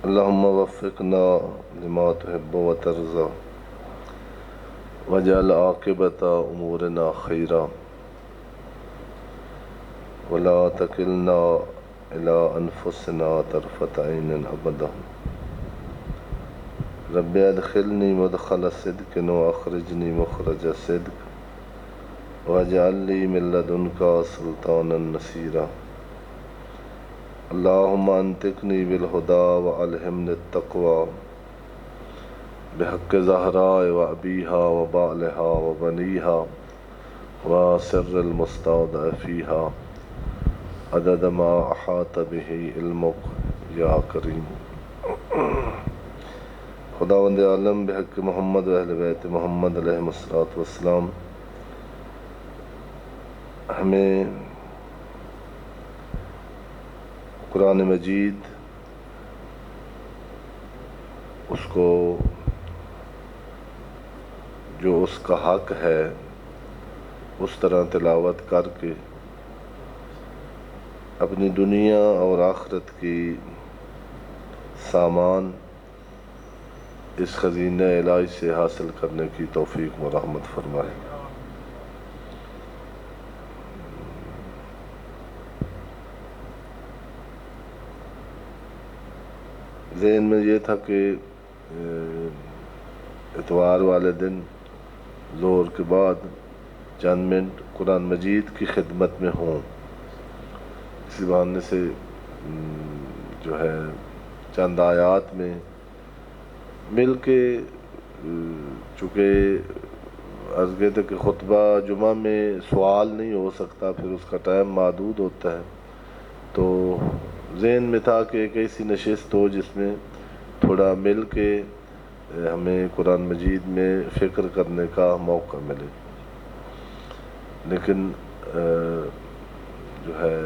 اللهم وفقنا لما تحب وترضى واجعل عاقبة أمورنا خيرا ولا تكلنا إلى أنفسنا طرفة عين أبدا رب ادخلني مدخل صدق وأخرجني مخرج صدق واجعل لي من لدنك سلطانا نصيرا اللهم انطقني بالهدى وألهمني التقوى بحق زهراء وأبيها وبعلها وبنيها وسر المستودع فيها عدد ما أحاط به علمك یا کریم۔ خداوند عالم بحق محمد و اہل بیت محمد علیہ السلام ہمیں قرآن مجید اس کو جو اس کا حق ہے اس طرح تلاوت کر کے اپنی دنیا اور آخرت کی سامان اس خزینہ الہی سے حاصل کرنے کی توفیق و رحمت فرمائے۔ ذہن میں یہ تھا کہ اتوار والے دن ظہر کے بعد چند منٹ قرآن مجید کی خدمت میں ہوں، اسی بہانے سے جو ہے چند آیات میں مل کے، چونکہ عرض کیا تھا کہ خطبہ جمعہ میں سوال نہیں ہو سکتا، پھر اس کا ٹائم محدود ہوتا ہے، تو ذہن میں تھا کہ ایک ایسی نشست ہو جس میں تھوڑا مل کے ہمیں قرآن مجید میں فکر کرنے کا موقع ملے، لیکن جو ہے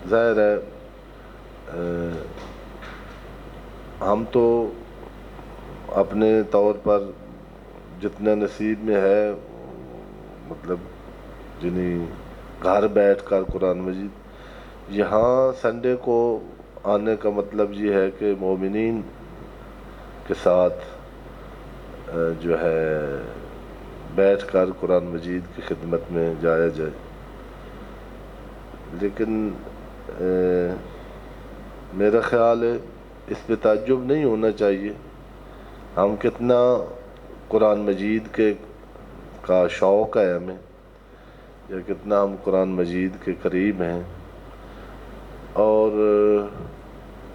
ظاہر ہے ہم تو اپنے طور پر جتنا نصیب میں ہے، مطلب جنہیں گھر بیٹھ کر قرآن مجید، یہاں سنڈے کو آنے کا مطلب یہ ہے کہ مومنین کے ساتھ جو ہے بیٹھ کر قرآن مجید کی خدمت میں جایا جائے، لیکن میرا خیال ہے اس پہ تعجب نہیں ہونا چاہیے، ہم کتنا قرآن مجید کا شوق ہے ہمیں، یا کتنا ہم قرآن مجید کے قریب ہیں، اور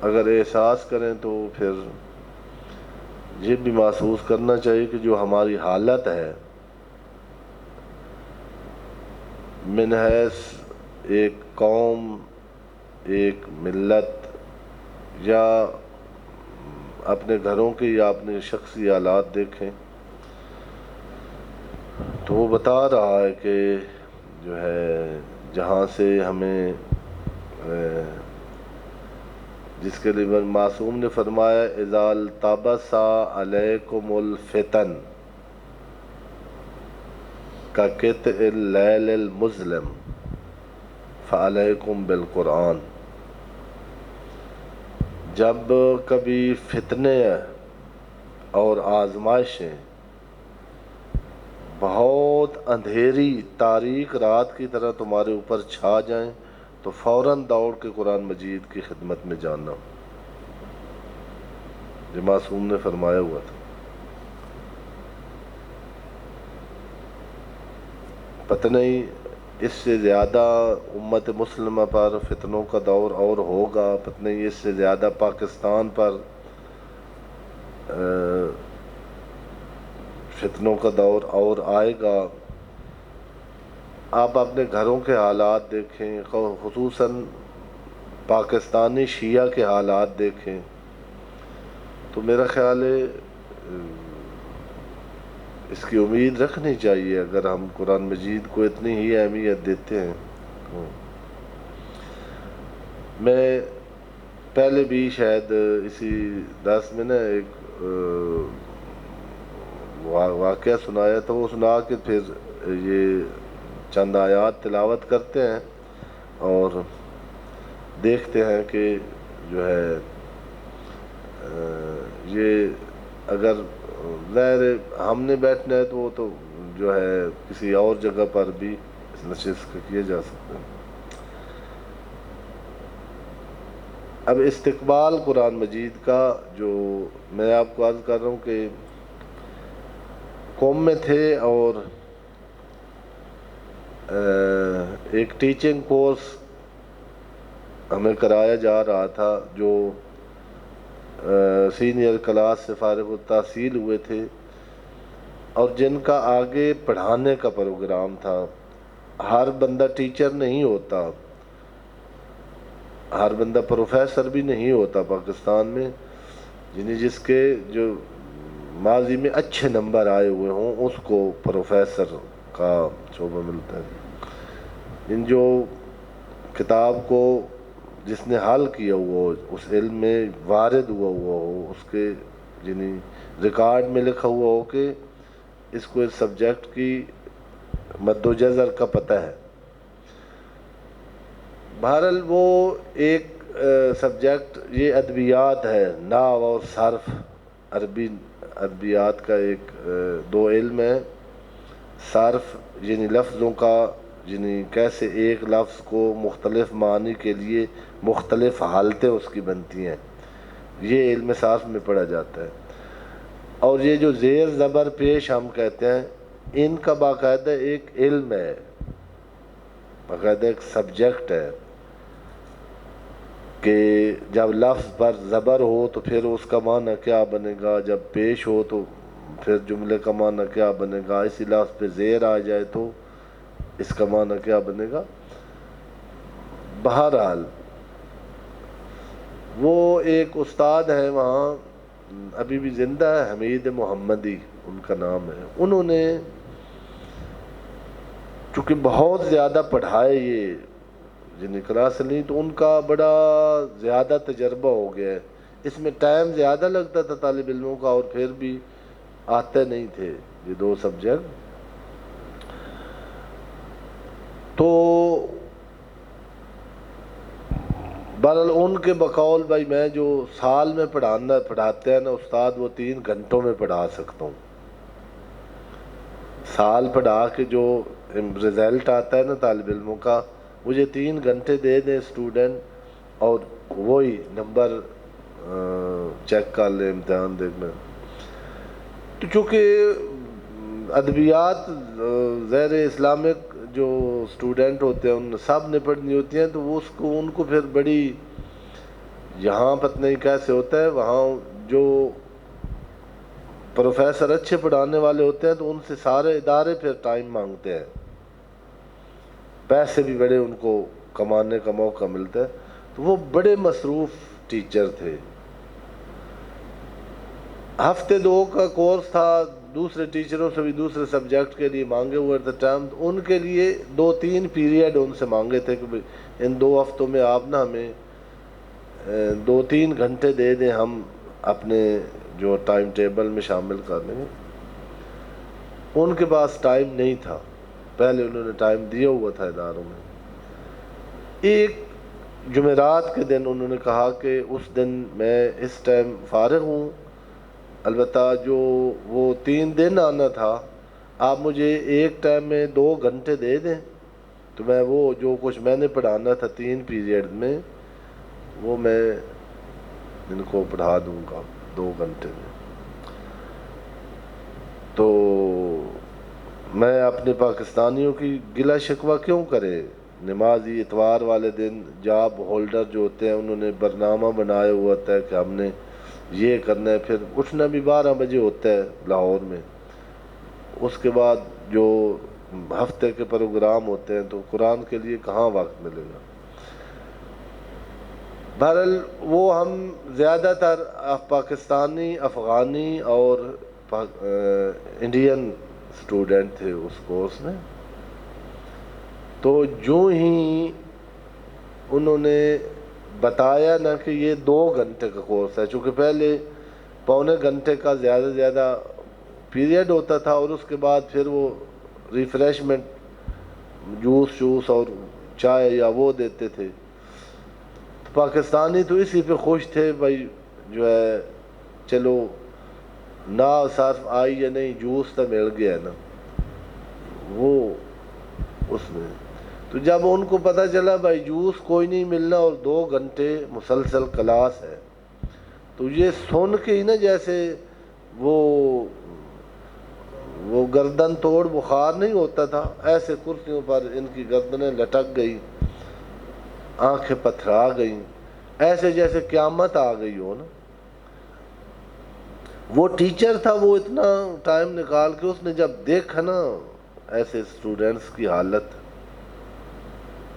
اگر احساس کریں تو پھر یہ بھی محسوس کرنا چاہیے کہ جو ہماری حالت ہے من حیث ایک قوم، ایک ملت، یا اپنے گھروں کے یا اپنے شخصی حالات دیکھیں تو وہ بتا رہا ہے کہ جو ہے جہاں سے ہمیں جس کے لیے معصوم نے فرمایا اذا التبس علیکم الفتن کقطع اللیل المظلم فعلیکم بالقرآن، جب کبھی فتنے اور آزمائشیں بہت اندھیری تاریک رات کی طرح تمہارے اوپر چھا جائیں تو فوراً دوڑ کے قرآن مجید کی خدمت میں جانا، یہ معصوم نے فرمایا ہوا تھا۔ پتہ نہیں اس سے زیادہ امت مسلمہ پر فتنوں کا دور اور ہوگا، پتہ نہیں اس سے زیادہ پاکستان پر فتنوں کا دور اور آئے گا۔ آپ اپنے گھروں کے حالات دیکھیں، خصوصاً پاکستانی شیعہ کے حالات دیکھیں، تو میرا خیال ہے اس کی امید رکھنی چاہیے اگر ہم قرآن مجید کو اتنی ہی اہمیت دیتے ہیں۔ میں پہلے بھی شاید اسی درس میں نا ایک واقعہ سنایا تھا، وہ سنا کے پھر یہ چند آیات تلاوت کرتے ہیں اور دیکھتے ہیں کہ جو ہے یہ اگر ظاہر ہم نے بیٹھنا ہے تو وہ تو جو ہے کسی اور جگہ پر بھی اس نشست کا کیا جا سکتا ہے۔ اب استقبال قرآن مجید کا جو میں آپ کو عرض کر رہا ہوں کہ قوم میں تھے اور ایک ٹیچنگ کورس ہمیں کرایا جا رہا تھا جو سینئر کلاس سے فارغ التحصیل ہوئے تھے اور جن کا آگے پڑھانے کا پروگرام تھا۔ ہر بندہ ٹیچر نہیں ہوتا، ہر بندہ پروفیسر بھی نہیں ہوتا پاکستان میں، یعنی جس کے جو ماضی میں اچھے نمبر آئے ہوئے ہوں اس کو پروفیسر کا شعبہ ملتا ہے۔ ان جو کتاب کو جس نے حل کیا ہوا ہو، اس علم میں وارد ہوا ہو، اس کے یعنی ریکارڈ میں لکھا ہوا ہو کہ اس کو اس سبجیکٹ کی مد و جزر کا پتہ ہے۔ بہرحال وہ ایک سبجیکٹ یہ ادبیات ہے، نحو اور صرف، عربی ادبیات کا ایک دو علم ہے۔ صرف یعنی لفظوں کا، یعنی کیسے ایک لفظ کو مختلف معنی کے لیے مختلف حالتیں اس کی بنتی ہیں، یہ علم صرف میں پڑھا جاتا ہے۔ اور یہ جو زیر زبر پیش ہم کہتے ہیں، ان کا باقاعدہ ایک علم ہے، باقاعدہ ایک سبجیکٹ ہے کہ جب لفظ پر زبر ہو تو پھر اس کا معنی کیا بنے گا، جب پیش ہو تو پھر جملے کا معنی کیا بنے گا، اسی لفظ پہ زیر آ جائے تو اس کا معنی کیا بنے گا۔ بہرحال وہ ایک استاد ہیں وہاں، ابھی بھی زندہ ہے، حمید محمدی ان کا نام ہے۔ انہوں نے چونکہ بہت زیادہ پڑھائے یہ جنہیں کلاس نہیں، تو ان کا بڑا زیادہ تجربہ ہو گیا ہے۔ اس میں ٹائم زیادہ لگتا تھا طالب علموں کا، اور پھر بھی آتے نہیں تھے یہ دو سبجیکٹ۔ تو بہرحال ان کے بقول بھائی میں جو سال میں پڑھاتے ہیں نا استاد، وہ 3 گھنٹوں میں پڑھا سکتا ہوں۔ سال پڑھا کے جو رزلٹ آتا ہے نا طالب علموں کا، مجھے 3 گھنٹے دے دیں اسٹوڈنٹ اور وہی نمبر چیک کر لے، امتحان دیکھنا۔ تو چونکہ ادبیات زیر اسلامک جو اسٹوڈنٹ ہوتے ہیں ان سب نے پڑھنی ہوتی ہیں، تو وہ ان کو پھر بڑی یہاں پتہ نہیں کیسے ہوتا ہے، وہاں جو پروفیسر اچھے پڑھانے والے ہوتے ہیں تو ان سے سارے ادارے پھر ٹائم مانگتے ہیں، پیسے بھی بڑے ان کو کمانے کا موقع ملتا ہے۔ تو وہ بڑے مصروف ٹیچر تھے۔ ہفتے 2 کا کورس تھا، دوسرے ٹیچروں سے بھی دوسرے سبجیکٹ کے لیے مانگے ہوئے تھے ٹائم، ان کے لیے 2-3 پیریڈ ان سے مانگے تھے کہ ان 2 ہفتوں میں آپ نا ہمیں 2-3 گھنٹے دے دیں، ہم اپنے جو ٹائم ٹیبل میں شامل کر لیں گے۔ ان کے پاس ٹائم نہیں تھا، پہلے انہوں نے ٹائم دیا ہوا تھا اداروں میں۔ ایک جمعرات کے دن انہوں نے کہا کہ اس دن میں اس ٹائم فارغ ہوں، البتہ جو وہ 3 دن آنا تھا آپ مجھے ایک ٹائم میں 2 گھنٹے دے دیں، تو میں وہ جو کچھ میں نے پڑھانا تھا 3 پیریڈ میں وہ میں ان کو پڑھا دوں گا 2 گھنٹے میں۔ تو میں اپنے پاکستانیوں کی گلہ شکوہ کیوں کرے، نمازی اتوار والے دن جاب ہولڈر جو ہوتے ہیں انہوں نے برنامہ بنایا ہوا ہوتا ہے کہ ہم نے یہ کرنا ہے، پھر اٹھنا بھی 12 بجے ہوتا ہے لاہور میں، اس کے بعد جو ہفتے کے پروگرام ہوتے ہیں تو قرآن کے لیے کہاں وقت ملے گا۔ بہرحال وہ ہم زیادہ تر پاکستانی، افغانی اور انڈین اسٹوڈنٹ تھے اس کورس میں۔ تو جو ہی انہوں نے بتایا نا کہ یہ 2 گھنٹے کا کورس ہے، چونکہ پہلے پونے گھنٹے کا زیادہ زیادہ پیریڈ ہوتا تھا، اور اس کے بعد پھر وہ ریفریشمنٹ جوس اور چائے یا وہ دیتے تھے۔ پاکستانی تو اسی پہ خوش تھے بھائی، جو ہے چلو نہ صرف آئی یا نہیں، جوس تو مل گیا نا وہ اس میں. تو جب ان کو پتہ چلا بھائی جوس کوئی نہیں ملنا اور 2 گھنٹے مسلسل کلاس ہے، تو یہ سن کے ہی نا جیسے وہ گردن توڑ بخار نہیں ہوتا تھا، ایسے کرسیوں پر ان کی گردنیں لٹک گئی، آنکھیں پتھرا گئیں، ایسے جیسے قیامت آ گئی ہو نا. وہ ٹیچر تھا، وہ اتنا ٹائم نکال کے اس نے جب دیکھا نا ایسے اسٹوڈنٹس کی حالت،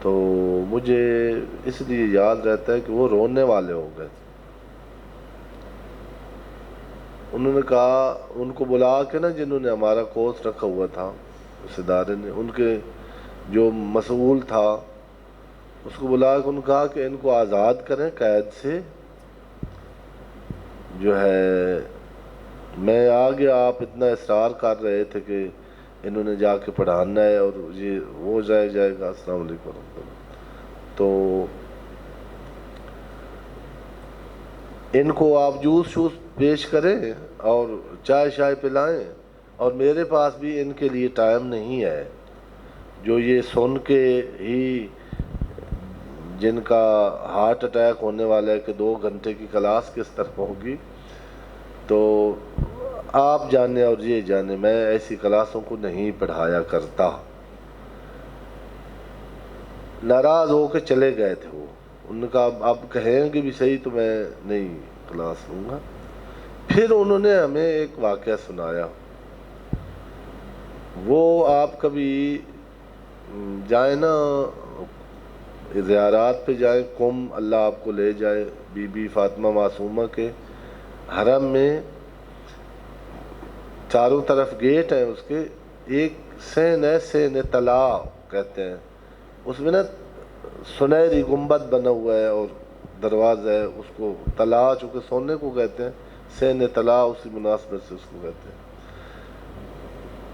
تو مجھے اس لیے یاد رہتا ہے کہ وہ رونے والے ہو گئے. انہوں نے کہا، ان کو بلا کے نا جنہوں نے ہمارا کورس رکھا ہوا تھا اس ادارے نے، ان کے جو مسئول تھا اس کو بلا کے انہوں نے کہا کہ ان کو آزاد کریں قید سے، جو ہے میں آگے آپ اتنا اصرار کر رہے تھے کہ انہوں نے جا کے پڑھانا ہے اور یہ وہ جائے گا. السلام علیکم ورحمۃ اللہ. تو ان کو آپ جوس شوس پیش کریں اور چائے شائے پلائیں، اور میرے پاس بھی ان کے لیے ٹائم نہیں ہے. جو یہ سن کے ہی جن کا ہارٹ اٹیک ہونے والا ہے کہ 2 گھنٹے کی کلاس کس طرح ہوگی، تو آپ جانے اور یہ جانے میں ایسی کلاسوں کو نہیں پڑھایا کرتا. ناراض ہو کے چلے گئے تھے وہ. انہوں نے کہا اب کہیں گے بھی صحیح تو میں نہیں کلاس لوں گا. پھر انہوں نے ہمیں ایک واقعہ سنایا. وہ آپ کبھی جائیں نا زیارات پہ جائیں، قم اللہ آپ کو لے جائے، بی بی فاطمہ معصومہ کے حرم میں چاروں طرف گیٹ ہیں اس کے، ایک سین ہے، سین طلا کہتے ہیں، اس میں نا سنہری گنبد بنا ہوا ہے اور دروازہ ہے، اس کو طلا چونکہ سونے کو کہتے ہیں، سین طلا اسی مناسبت سے اس کو کہتے ہیں.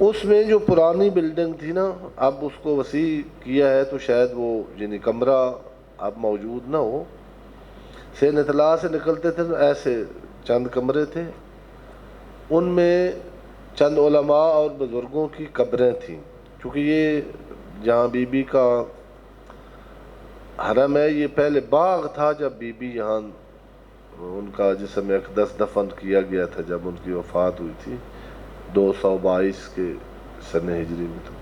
اس میں جو پرانی بلڈنگ تھی نا، اب اس کو وسیع کیا ہے تو شاید وہ یعنی کمرہ اب موجود نہ ہو. سین طلا سے نکلتے تھے تو ایسے چند کمرے تھے، ان میں چند علماء اور بزرگوں کی قبریں تھیں. چونکہ یہ جہاں بی بی کا حرم ہے، یہ پہلے باغ تھا جب بی بی یہاں ان کا جسم اقدس دفن کیا گیا تھا جب ان کی وفات ہوئی تھی 222 کے سن ہجری میں. تو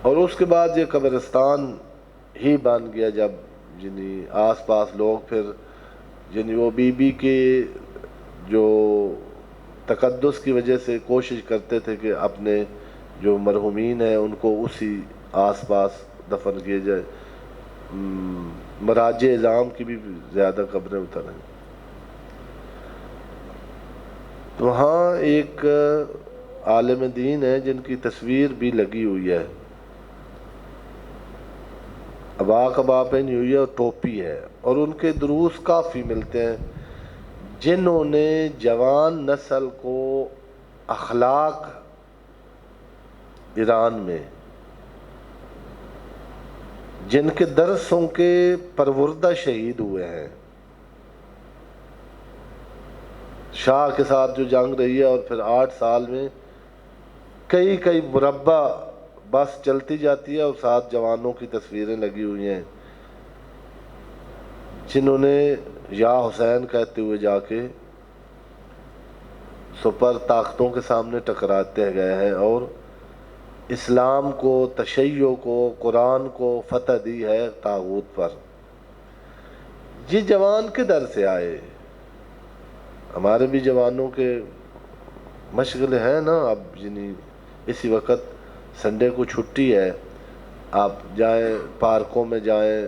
اور اس کے بعد یہ قبرستان ہی بن گیا جب یعنی آس پاس لوگ پھر یعنی وہ بی بی کے جو تقدس کی وجہ سے کوشش کرتے تھے کہ اپنے جو مرحومین ہیں ان کو اسی آس پاس دفن کیے جائے. مراجع اعظام کی بھی زیادہ قبریں اتر ہیں. تو وہاں ایک عالم دین ہے جن کی تصویر بھی لگی ہوئی ہے، عبا پہنی ہوئی ہے اور ٹوپی ہے، اور ان کے دروس کافی ملتے ہیں جنہوں نے جوان نسل کو اخلاق ایران میں، جن کے درسوں کے پروردہ شہید ہوئے ہیں. شاہ کے ساتھ جو جنگ رہی ہے اور پھر 8 سال میں کئی مربع بس چلتی جاتی ہے اور ساتھ جوانوں کی تصویریں لگی ہوئی ہیں جنہوں نے یا حسین کہتے ہوئے جا کے سپر طاقتوں کے سامنے ٹکراتے گئے ہیں اور اسلام کو، تشیع کو، قرآن کو فتح دی ہے طاغوت پر. یہ جوان کدھر سے آئے؟ ہمارے بھی جوانوں کے مشغلے ہیں نا. اب یعنی اسی وقت سنڈے کو چھٹی ہے، آپ جائیں پارکوں میں جائیں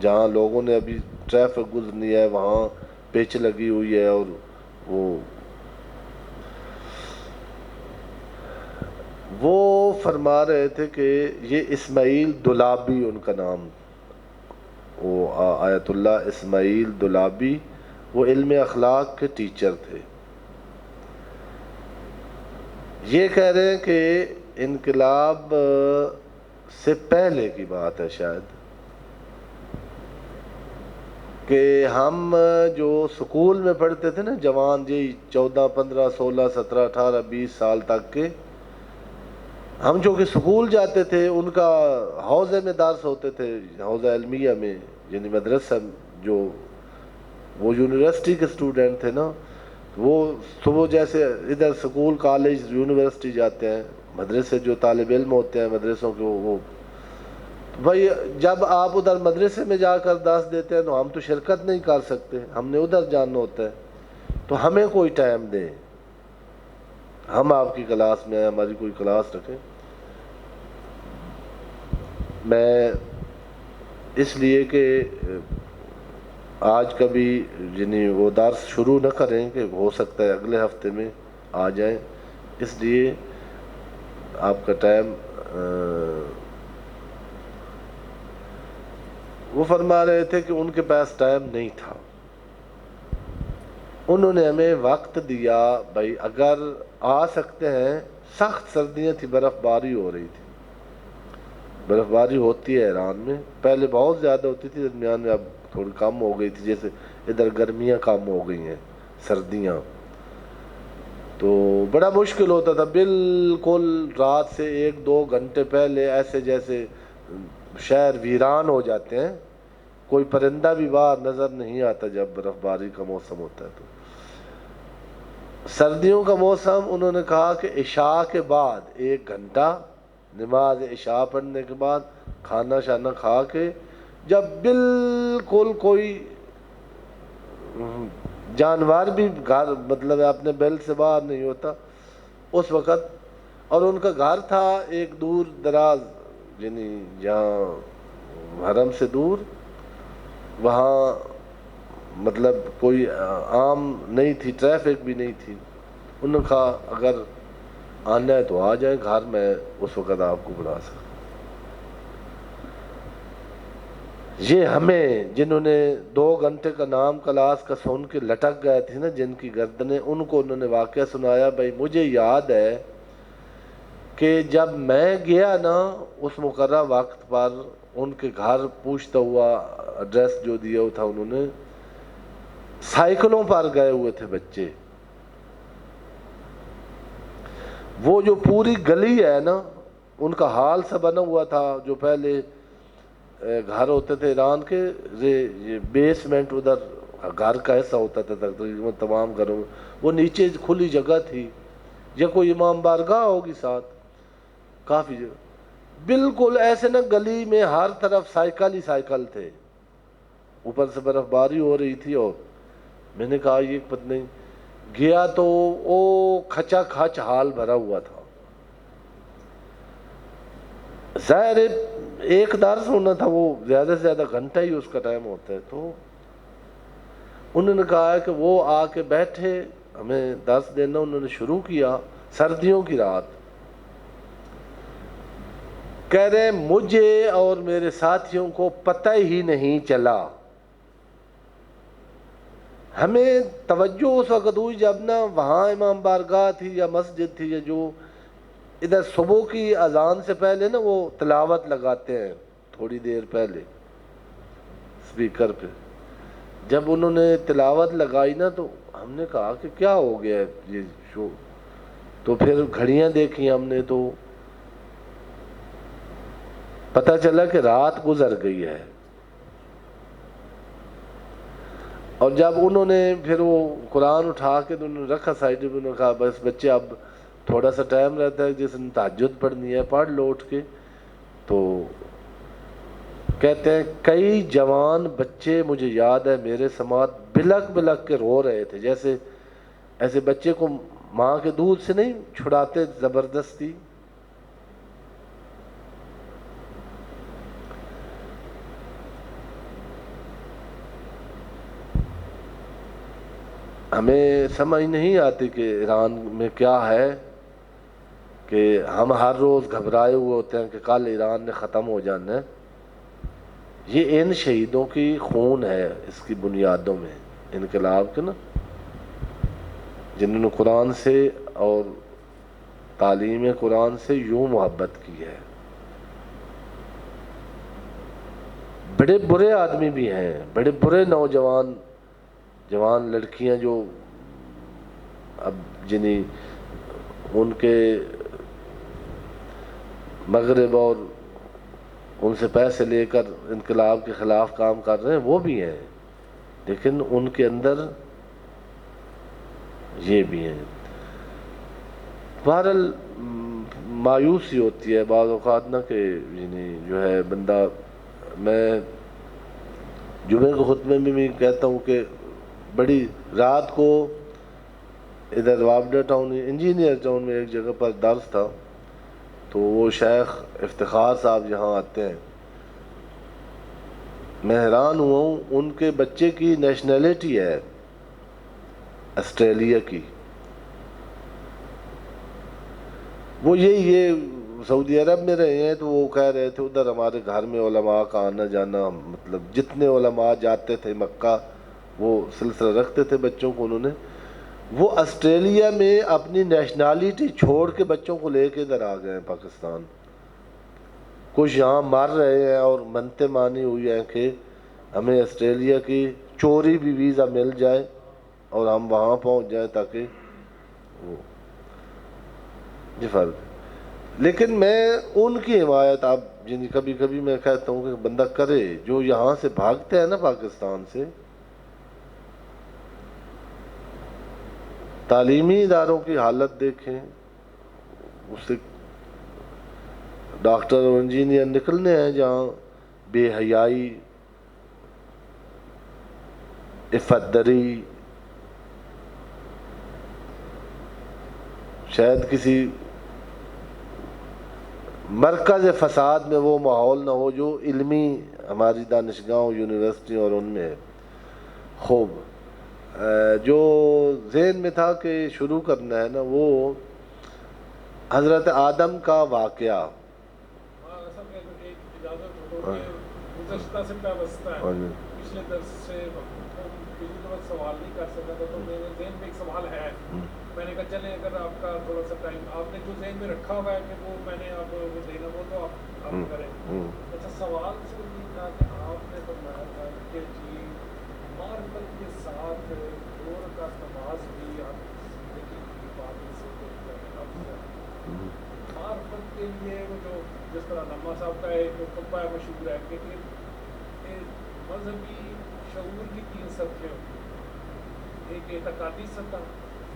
جہاں لوگوں نے ابھی ٹریفک گزرنی ہے، وہاں پچ لگی ہوئی ہے اور وہ فرما رہے تھے کہ یہ اسماعیل دولابی ان کا نام، وہ آیت اللہ اسماعیل دولابی، وہ علم اخلاق کے ٹیچر تھے. یہ کہہ رہے ہیں کہ انقلاب سے پہلے کی بات ہے شاید، کہ ہم جو سکول میں پڑھتے تھے نا جوان جی 14 15 16 17 18 20 سال تک کے، ہم جو کہ سکول جاتے تھے ان کا حوضے میں درس ہوتے تھے، حوضہ علمیہ میں، یعنی مدرسہ جو وہ یونیورسٹی کے اسٹوڈنٹ تھے نا، وہ صبح جیسے ادھر سکول کالج یونیورسٹی جاتے ہیں، مدرسے جو طالب علم ہوتے ہیں مدرسوں کے وہ بھائی جب آپ ادھر مدرسے میں جا کر درس دیتے ہیں تو ہم تو شرکت نہیں کر سکتے، ہم نے ادھر جانا ہوتا ہے، تو ہمیں کوئی ٹائم دیں، ہم آپ کی کلاس میں ہماری کوئی کلاس رکھیں۔ میں اس لیے کہ آج کبھی یعنی وہ درس شروع نہ کریں کہ ہو سکتا ہے اگلے ہفتے میں آ جائیں، اس لیے آپ کا ٹائم وہ فرما رہے تھے کہ ان کے پاس ٹائم نہیں تھا، انہوں نے ہمیں وقت دیا بھائی اگر آ سکتے ہیں، سخت سردیاں تھی، برف باری ہو رہی تھی، برف باری ہوتی ہے ایران میں، پہلے بہت زیادہ ہوتی تھی، درمیان میں اب تھوڑی کم ہو گئی تھی، جیسے ادھر گرمیاں کم ہو گئی ہیں، سردیاں، تو بڑا مشکل ہوتا تھا، بالکل رات سے 1 2 گھنٹے پہلے ایسے جیسے شہر ویران ہو جاتے ہیں، کوئی پرندہ بھی باہر نظر نہیں آتا جب برف باری کا موسم ہوتا ہے۔ تو سردیوں کا موسم انہوں نے کہا کہ عشاء کے بعد 1 گھنٹہ نماز عشاء پڑھنے کے بعد کھانا شانا کھا کے جب بالکل کوئی جانور بھی گھر مطلب اپنے بیل سے باہر نہیں ہوتا اس وقت، اور ان کا گھر تھا ایک دور دراز یعنی جہاں حرم سے دور، وہاں مطلب کوئی عام نہیں تھی، ٹریفک بھی نہیں تھی، انہوں نے کہا اگر آنا ہے تو آ جائیں گھر، میں اس وقت آپ کو بلا سکتا۔ یہ ہمیں جنہوں نے 2 گھنٹے کا نام کلاس کا سن کے لٹک گئے تھے نا جن کی گردنیں، ان کو انہوں نے واقعہ سنایا، بھائی مجھے یاد ہے کہ جب میں گیا نا اس مقررہ وقت پر ان کے گھر پوچھتا ہوا، ایڈریس جو دیا تھا انہوں نے، سائیکلوں پر گئے ہوئے تھے بچے، وہ جو پوری گلی ہے نا ان کا حال سا بنا ہوا تھا، جو پہلے گھر ہوتے تھے ایران کے، یہ بیسمنٹ ادھر گھر کا ایسا ہوتا تھا تقریباً تمام گھروں میں، وہ نیچے کھلی جگہ تھی، یا کوئی امام بارگاہ ہوگی ساتھ، کافی جگہ، بالکل ایسے نا گلی میں ہر طرف سائیکل ہی سائیکل تھے، اوپر سے برف باری ہو رہی تھی، اور میں نے کہا یہ پتہ نہیں، گیا تو وہ کھچا کھچ حال بھرا ہوا تھا، ظاہر ایک درس ہونا تھا، وہ زیادہ سے زیادہ گھنٹہ ہی اس کا ٹائم ہوتا ہے، تو انہوں نے کہا کہ وہ آ کے بیٹھے ہمیں درس دینا انہوں نے شروع کیا، سردیوں کی رات، کہہ رہے مجھے اور میرے ساتھیوں کو پتہ ہی نہیں چلا، ہمیں توجہ اس وقت ہوئی جب نا وہاں امام بارگاہ تھی یا مسجد تھی، یا جو ادھر صبح کی اذان سے پہلے نا وہ تلاوت لگاتے ہیں تھوڑی دیر پہلے اسپیکر پہ، جب انہوں نے تلاوت لگائی نا تو ہم نے کہا کہ کیا ہو گیا یہ شو، تو پھر گھڑیاں دیکھی ہم نے تو پتہ چلا کہ رات گزر گئی ہے، اور جب انہوں نے پھر وہ قرآن اٹھا کے تو انہوں نے رکھا سائڈ پہ، انہوں نے کہا بس بچے اب تھوڑا سا ٹائم رہتا ہے، جس نے تہجد پڑھنی ہے پڑھ لو اٹھ کے، تو کہتے ہیں کئی جوان بچے مجھے یاد ہے میرے سماعت بلک بلک کے رو رہے تھے، جیسے ایسے بچے کو ماں کے دودھ سے نہیں چھڑاتے زبردستی، ہمیں سمجھ نہیں آتی کہ ایران میں کیا ہے، کہ ہم ہر روز گھبرائے ہوئے ہوتے ہیں کہ کل ایران نے ختم ہو جانا ہے، یہ ان شہیدوں کی خون ہے اس کی بنیادوں میں، انقلاب کے نا، جنہوں نے قرآن سے اور تعلیم قرآن سے یوں محبت کی ہے، بڑے برے آدمی بھی ہیں، بڑے برے نوجوان جوان لڑکیاں جو اب جنہیں ان کے مغرب اور ان سے پیسے لے کر انقلاب کے خلاف کام کر رہے ہیں، وہ بھی ہیں، لیکن ان کے اندر یہ بھی ہیں۔ بہرحال مایوسی ہوتی ہے بعض اوقات نا کہ یعنی جو ہے بندہ، میں جمعے کے خطبے میں بھی کہتا ہوں کہ بڑی رات کو ادھر وابڈا ٹاؤن انجینئر ٹاؤن میں ایک جگہ پر درس تھا، تو وہ شیخ افتخار صاحب یہاں آتے ہیں، میں حیران ہوا ہوں، ان کے بچے کی نیشنلٹی ہے آسٹریلیا کی، وہ یہ سعودی عرب میں رہے ہیں، تو وہ کہہ رہے تھے ادھر ہمارے گھر میں علماء کا آنا جانا، مطلب جتنے علماء جاتے تھے مکہ وہ سلسلہ رکھتے تھے بچوں کو، انہوں نے وہ آسٹریلیا میں اپنی نیشنلٹی چھوڑ کے بچوں کو لے کے ادھر آ گئے ہیں پاکستان، کچھ یہاں مر رہے ہیں اور منتیں مانی ہوئی ہیں کہ ہمیں آسٹریلیا کی چوری بھی ویزا مل جائے اور ہم وہاں پہنچ جائیں تاکہ وہ جی فرق ہے۔ لیکن میں ان کی حمایت، آپ جن کبھی کبھی میں کہتا ہوں کہ بندہ کرے، جو یہاں سے بھاگتے ہیں نا پاکستان سے، تعلیمی اداروں کی حالت دیکھیں، اس سے ڈاکٹر اور انجینئر نکلنے ہیں جہاں بے حیائی، عفت دری، شاید کسی مرکز فساد میں وہ ماحول نہ ہو جو علمی ہماری دانشگاہوں یونیورسٹیوں اور ان میں ہے۔ خوب جو ذہن میں تھا کہ شروع کرنا ہے نا، وہ حضرت آدم کا واقعہ، گزشتہ سے پیوستہ ہے، پچھلے درس سے پچھلی دفعہ سوال نہیں کر سکا تھا، تو میرے ذہن میں ایک سوال ہے، میں نے کہا چلیں اگر آپ کا تھوڑا سا ٹائم آپ نے جو ذہن میں رکھا ہوا ہے کہ وہ میں نے اب وہ دینا وہ تو آپ کریں۔ اچھا، سوال صرف یہ تھا کہ آپ نے فرمایا تھا کہ جی معرفت کے ساتھ 2 رکعت نماز بھی آپ زندگی کی عبادت سے افضل ہے۔ معرفت کے لیے وہ جو جس طرح نما صاحب کا ایک خطبہ مشہور ہے کہ مذہبی شعور کی 3 سطحیں ہوتی ہیں، ایک اعتقادی سطح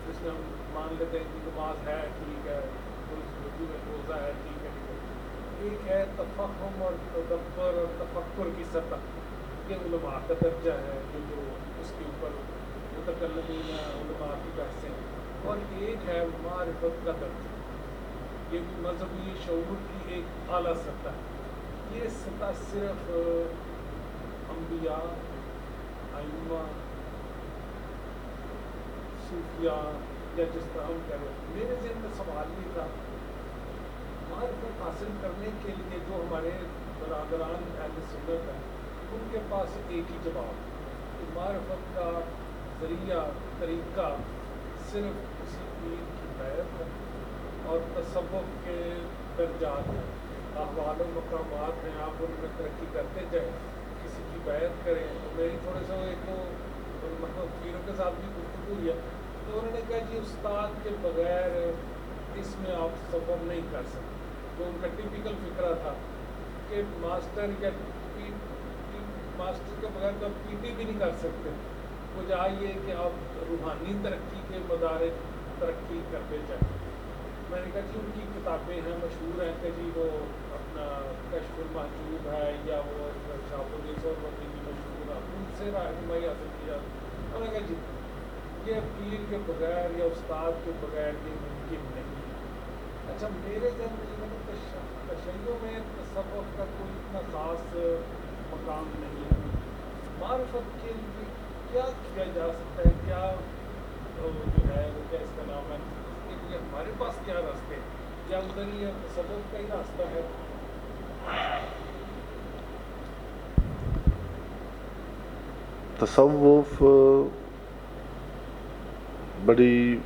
جس میں ہم مان لیتے ہیں کہ نماز ہے ٹھیک ہے، روزہ ہے ٹھیک ہے، ایک ہے تفہم اور تدبر اور تفکر کی سطح، یہ علماء کا درجہ ہے جو اس کے اوپر متکلمین علماء کی بحثیں، اور ایک ہے معرفت کا درجہ، یہ بھی مذہبی شعور کی ایک اعلیٰ سطح ہے۔ یہ سطح صرف انبیاء، ائمہ، صوفیاء یا جس طرح ہم کہہ رہے ہیں۔ میرے ذہن میں سوال یہ تھا، معرفت حاصل کرنے کے لیے جو ہمارے برادران اہل سنت ہیں ان کے پاس ایک ہی جواب کہ معرفت کا ذریعہ طریقہ صرف کسی پیر کی بیعت ہے اور تصوف کے درجات ہیں، احوال و مقامات ہیں، آپ ان میں ترقی کرتے جائیں، کسی کی بیعت کریں۔ تو میری تھوڑے سے ایک پیروں کے ساتھ بھی گفتگو ہوئی ہے، تو انہوں نے کہا جی استاد کے بغیر اس میں آپ سفر نہیں کر سکتے، جو ان کا ٹیپیکل فکرہ تھا کہ ماسٹر یا ماسٹر کے بغیر تو آپ پی ٹی بھی نہیں کر سکتے، وجہ یہ کہ آپ روحانی ترقی کے مدارج ترقی کرتے جائیں۔ میں نے کہا جی ان کی کتابیں ہیں مشہور ہیں کہ جی وہ اپنا کشف المحجوب ہے یا وہ شاپ الدین کی مشہور ہے، ان سے رہنمائی حاصل کی جاتی۔ انہوں نے کہا جی یہ پیر کے بغیر یا استاد کے بغیر یہ ممکن نہیں۔ اچھا، میرے ذہن میں تشیع میں تصوف کا کوئی اتنا خاص مقام نہیں ہے، معرفت کے لیے کیا کیا جا سکتا ہے، کیا جو ہے وہ کیا اس کا نام ہے، اس کے لیے ہمارے پاس کیا راستے ہیں، یا ادھر ہی تصوف کا ہی راستہ ہے؟ تصوف بڑی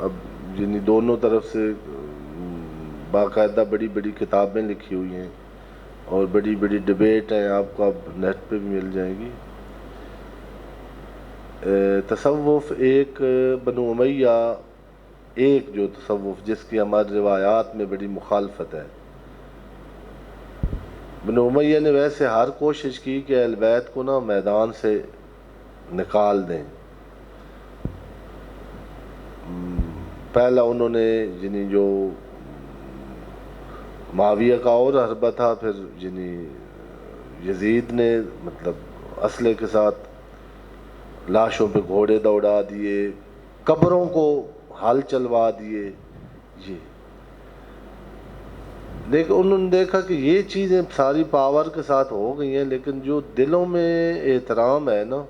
اب یعنی دونوں طرف سے باقاعدہ بڑی بڑی کتابیں لکھی ہوئی ہیں، اور بڑی بڑی ڈبیٹ ہیں، آپ کو اب نیٹ پہ بھی مل جائیں گی۔ تصوف ایک بنو امیہ، ایک جو تصوف جس کی ہماری روایات میں بڑی مخالفت ہے، بنو امیہ نے ویسے ہر کوشش کی کہ اہل بیت کو نا میدان سے نکال دیں۔ پہلا انہوں نے جو معاویہ کا اور حربہ تھا، پھر یزید نے مطلب اسلحے کے ساتھ لاشوں پہ گھوڑے دوڑا دیے، قبروں کو ہل چلوا دیے۔ لیکن انہوں نے دیکھا کہ یہ چیزیں ساری پاور کے ساتھ ہو گئی ہیں، لیکن جو دلوں میں احترام ہے نا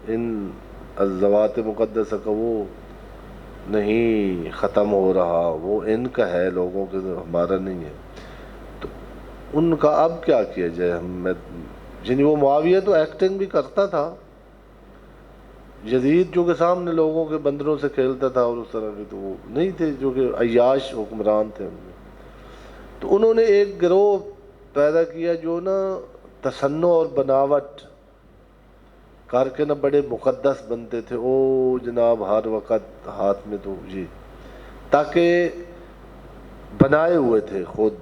ان الذوات مقدسہ کا، وہ نہیں ختم ہو رہا، وہ ان کا ہے، لوگوں کے، ہمارا نہیں ہے۔ تو ان کا اب کیا کیا جائے؟ وہ معاویہ تو ایکٹنگ بھی کرتا تھا، یزید جو کہ سامنے لوگوں کے بندروں سے کھیلتا تھا اور اس طرح کے تو وہ نہیں تھے، جو کہ عیاش حکمران تھے ان میں۔ تو انہوں نے ایک گروہ پیدا کیا جو نا تصنع اور بناوٹ کر کے نا بڑے مقدس بنتے تھے، او جناب ہر وقت ہاتھ میں تو تاکہ بنائے ہوئے تھے خود۔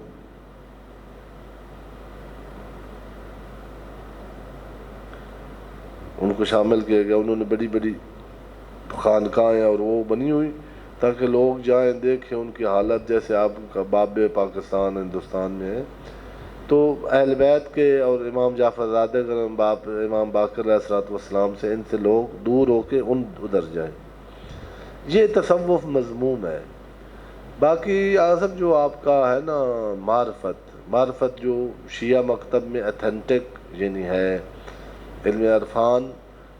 ان کو شامل کیا گیا، انہوں نے بڑی بڑی خانقاہیں اور وہ بنی ہوئی تاکہ لوگ جائیں دیکھیں ان کی حالت، جیسے آپ کا باب پاکستان ہندوستان میں ہے۔ تو اہل بیت کے اور امام جعفر زادہ باپ امام باقر علیہ السلام سے ان سے لوگ دور ہو کے ادھر جائیں۔ یہ تصوف مضموم ہے۔ باقی اعظم جو آپ کا ہے نا معرفت جو شیعہ مکتب میں اتھینٹک ہے علم عرفان،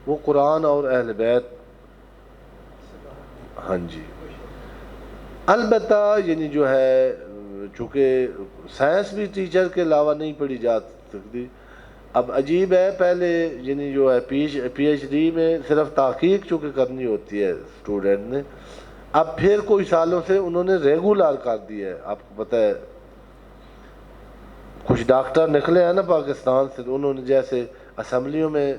وہ قرآن اور اہل بیت۔ ہاں جی، البتہ جو ہے چونکہ سائنس بھی ٹیچر کے علاوہ نہیں پڑھی جا سکتی۔ اب عجیب ہے، پہلے جو ہے پی ایچ ڈی میں صرف تحقیق چونکہ کرنی ہوتی ہے اسٹوڈنٹ نے، اب پھر کوئی سالوں سے انہوں نے ریگولر کر دی ہے۔ آپ کو پتہ ہے کچھ ڈاکٹر نکلے ہیں نا پاکستان سے، انہوں نے جیسے اسمبلیوں میں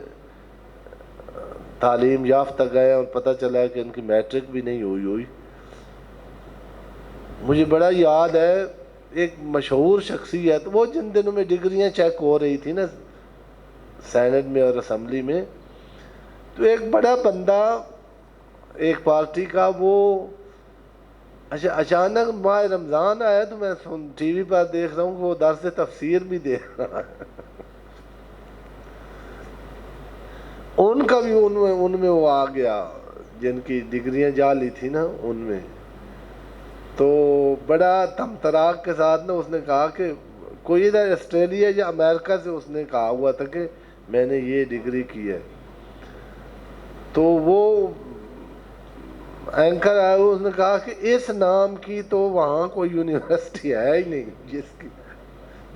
تعلیم یافتہ گئے اور پتہ چلا ہے کہ ان کی میٹرک بھی نہیں ہوئی۔ مجھے بڑا یاد ہے ایک مشہور شخصیت، وہ جن دنوں میں ڈگریاں چیک ہو رہی تھی نا سینٹ میں اور اسمبلی میں، تو ایک بڑا بندہ ایک پارٹی کا، وہ اچانک ماہ رمضان آیا تو میں ٹی وی پر دیکھ رہا ہوں کہ وہ درس تفسیر بھی دیکھ رہا ہے۔ ان کا بھی ان میں وہ آ گیا جن کی ڈگریاں جعلی تھی نا ان میں، تو بڑا تمتراک کے ساتھ نا اس نے کہا کہ کوئی ادھر آسٹریلیا یا امریکہ سے اس نے کہا ہوا تھا کہ میں نے یہ ڈگری کی ہے، تو وہ اینکر آیا، اس نے کہا کہ اس نام کی تو وہاں کوئی یونیورسٹی ہے ہی نہیں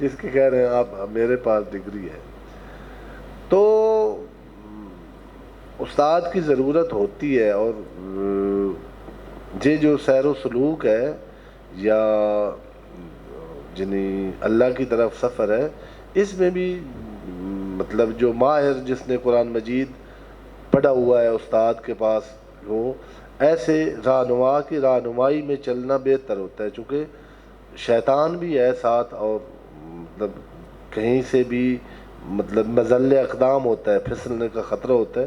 جس کی کہہ رہے ہیں آپ میرے پاس ڈگری ہے۔ تو استاد کی ضرورت ہوتی ہے، اور جو سیر و سلوک ہے یا اللہ کی طرف سفر ہے، اس میں بھی مطلب جو ماہر جس نے قرآن مجید پڑھا ہوا ہے استاد کے پاس ہو، ایسے رہنما کی رہنمائی میں چلنا بہتر ہوتا ہے، چونکہ شیطان بھی ہے ساتھ، اور مطلب کہیں سے بھی مطلب مزل اقدام ہوتا ہے، پھسلنے کا خطرہ ہوتا ہے۔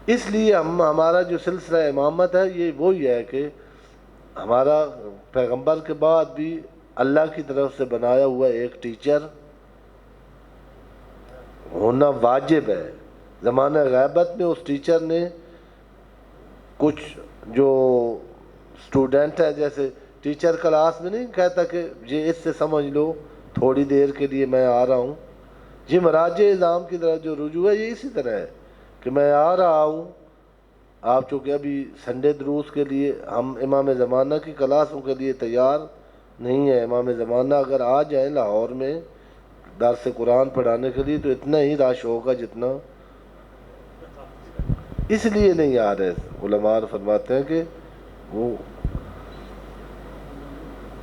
اس لیے ہمارا جو سلسلہ امامت ہے یہ وہی ہے کہ ہمارا پیغمبر کے بعد بھی اللہ کی طرف سے بنایا ہوا ایک ٹیچر ہونا واجب ہے۔ زمانہ غیبت میں اس ٹیچر نے کچھ جو اسٹوڈنٹ ہے، جیسے ٹیچر کلاس میں نہیں کہتا کہ یہ اس سے سمجھ لو تھوڑی دیر کے لیے میں آ رہا ہوں، یہ مراجع نظام کی طرح جو رجوع ہے یہ اسی طرح ہے کہ میں آ رہا ہوں۔ آپ چونکہ ابھی سنڈے دروس کے لیے ہم امام زمانہ کی کلاسوں کے لیے تیار نہیں ہے، امام زمانہ اگر آ جائیں لاہور میں درس قرآن پڑھانے کے لیے تو اتنا ہی رش ہوگا جتنا، اس لیے نہیں آ رہے۔ علماء فرماتے ہیں کہ وہ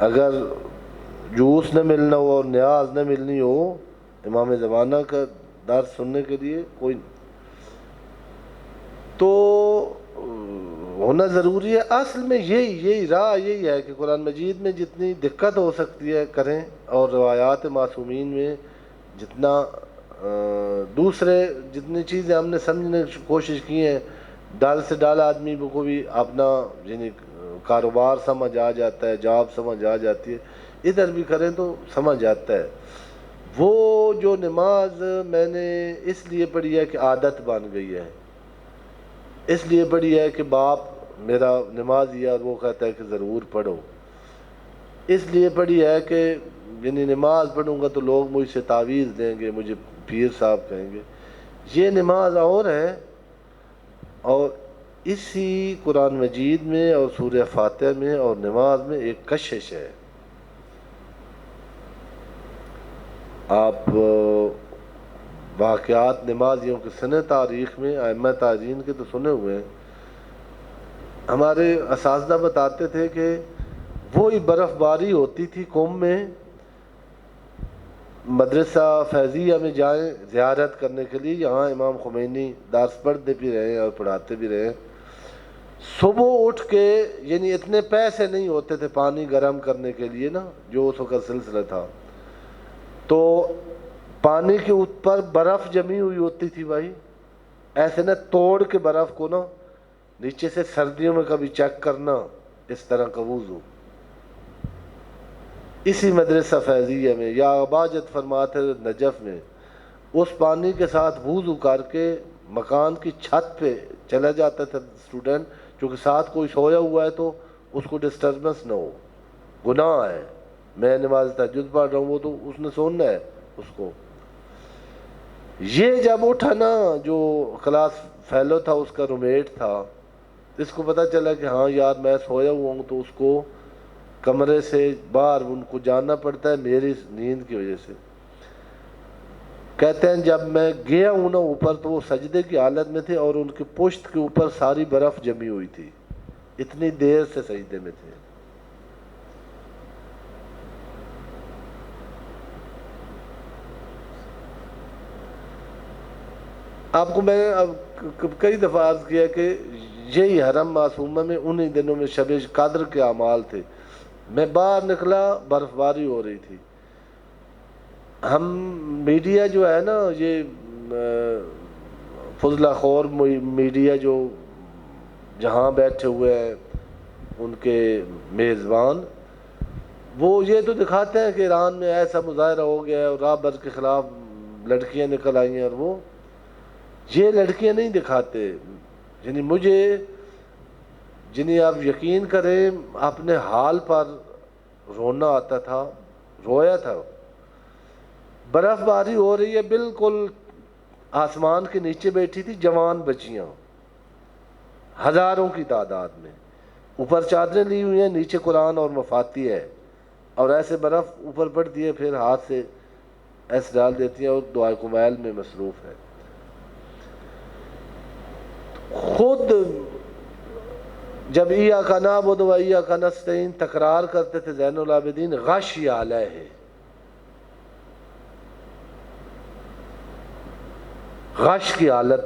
اگر جوس نہ ملنا ہو اور نیاز نہ ملنی ہو امام زمانہ کا درس سننے کے لیے کوئی تو ہونا ضروری ہے. اصل میں یہی راہ یہی ہے کہ قرآن مجید میں جتنی دقت ہو سکتی ہے کریں اور روایات معصومین میں جتنا دوسرے جتنی چیزیں ہم نے سمجھنے کی کوشش کی ہیں ڈال سے ڈال آدمی کو بھی اپنا یعنی کاروبار سمجھ آ جاتا ہے, جاب سمجھ آ جاتی ہے, ادھر بھی کریں تو سمجھ آتا ہے. وہ جو نماز میں نے اس لیے پڑھی ہے کہ عادت بن گئی ہے, اس لیے پڑھی ہے کہ باپ میرا نمازی ہے اور وہ کہتا ہے کہ ضرور پڑھو, اس لیے پڑھی ہے کہ یعنی نماز پڑھوں گا تو لوگ مجھ سے تعویذ دیں گے, مجھے پیر صاحب کہیں گے. یہ نماز اور ہے, اور اسی قرآن مجید میں اور سورہ فاتحہ میں اور نماز میں ایک کشش ہے. آپ واقعات نمازیوں کے سن تاریخ میں ائمہ تاجین کے تو سنے ہوئے ہیں. ہمارے اساتذہ بتاتے تھے کہ وہی برف باری ہوتی تھی قم میں, مدرسہ فیضیہ میں جائیں زیارت کرنے کے لیے, یہاں امام خمینی درس پڑھتے بھی رہے ہیں اور پڑھاتے بھی رہے ہیں. صبح اٹھ کے یعنی اتنے پیسے نہیں ہوتے تھے پانی گرم کرنے کے لیے نا, جو اس وقت سلسلہ تھا, تو پانی کے اوپر برف جمی ہوئی ہوتی تھی بھائی, ایسے نہ توڑ کے برف کو نا نیچے سے سردیوں میں کبھی چیک کرنا, اس طرح کا وضو. اسی مدرسہ فیضیہ میں یا عباجت فرماتے نجف میں اس پانی کے ساتھ وضو کر کے مکان کی چھت پہ چلا جاتا تھا اسٹوڈنٹ, چونکہ ساتھ کوئی سویا ہوا ہے تو اس کو ڈسٹربنس نہ ہو, گناہ ہے. میں نماز تہجد پڑھ رہا ہوں وہ تو اس نے سننا ہے اس کو. یہ جب اٹھا نا جو کلاس فیلو تھا اس کا رومیٹ تھا, اس کو پتہ چلا کہ ہاں یار میں سویا ہوا ہوں, تو اس کو کمرے سے باہر ان کو جانا پڑتا ہے میری نیند کی وجہ سے. کہتے ہیں جب میں گیا ہوں نا اوپر تو وہ سجدے کی حالت میں تھے اور ان کی پشت کے اوپر ساری برف جمی ہوئی تھی, اتنی دیر سے سجدے میں تھے. آپ کو میں اب کئی دفعہ عرض کیا کہ یہی حرم معصومہ میں انہی دنوں میں شب قدر کے اعمال تھے. میں باہر نکلا برف باری ہو رہی تھی. ہم میڈیا جو ہے نا یہ فضلہ خور میڈیا جو جہاں بیٹھے ہوئے ہیں ان کے میزبان, وہ یہ تو دکھاتے ہیں کہ ایران میں ایسا مظاہرہ ہو گیا ہے اور رابر کے خلاف لڑکیاں نکل آئی ہیں, اور وہ یہ لڑکیاں نہیں دکھاتے. یعنی مجھے جنہیں آپ یقین کریں اپنے حال پر رونا آتا تھا, رویا تھا. برف باری ہو رہی ہے, بالکل آسمان کے نیچے بیٹھی تھی جوان بچیاں ہزاروں کی تعداد میں, اوپر چادریں لی ہوئی ہیں, نیچے قرآن اور مفاتی ہے, اور ایسے برف اوپر پڑتی ہے پھر ہاتھ سے ایسے ڈال دیتی ہیں اور دعائے کمیل میں مصروف ہے. خود جب ایاک نعبد و ایاک نستعین تکرار کرتے تھے زین العابدین, غشی علیہ, غش کی حالت.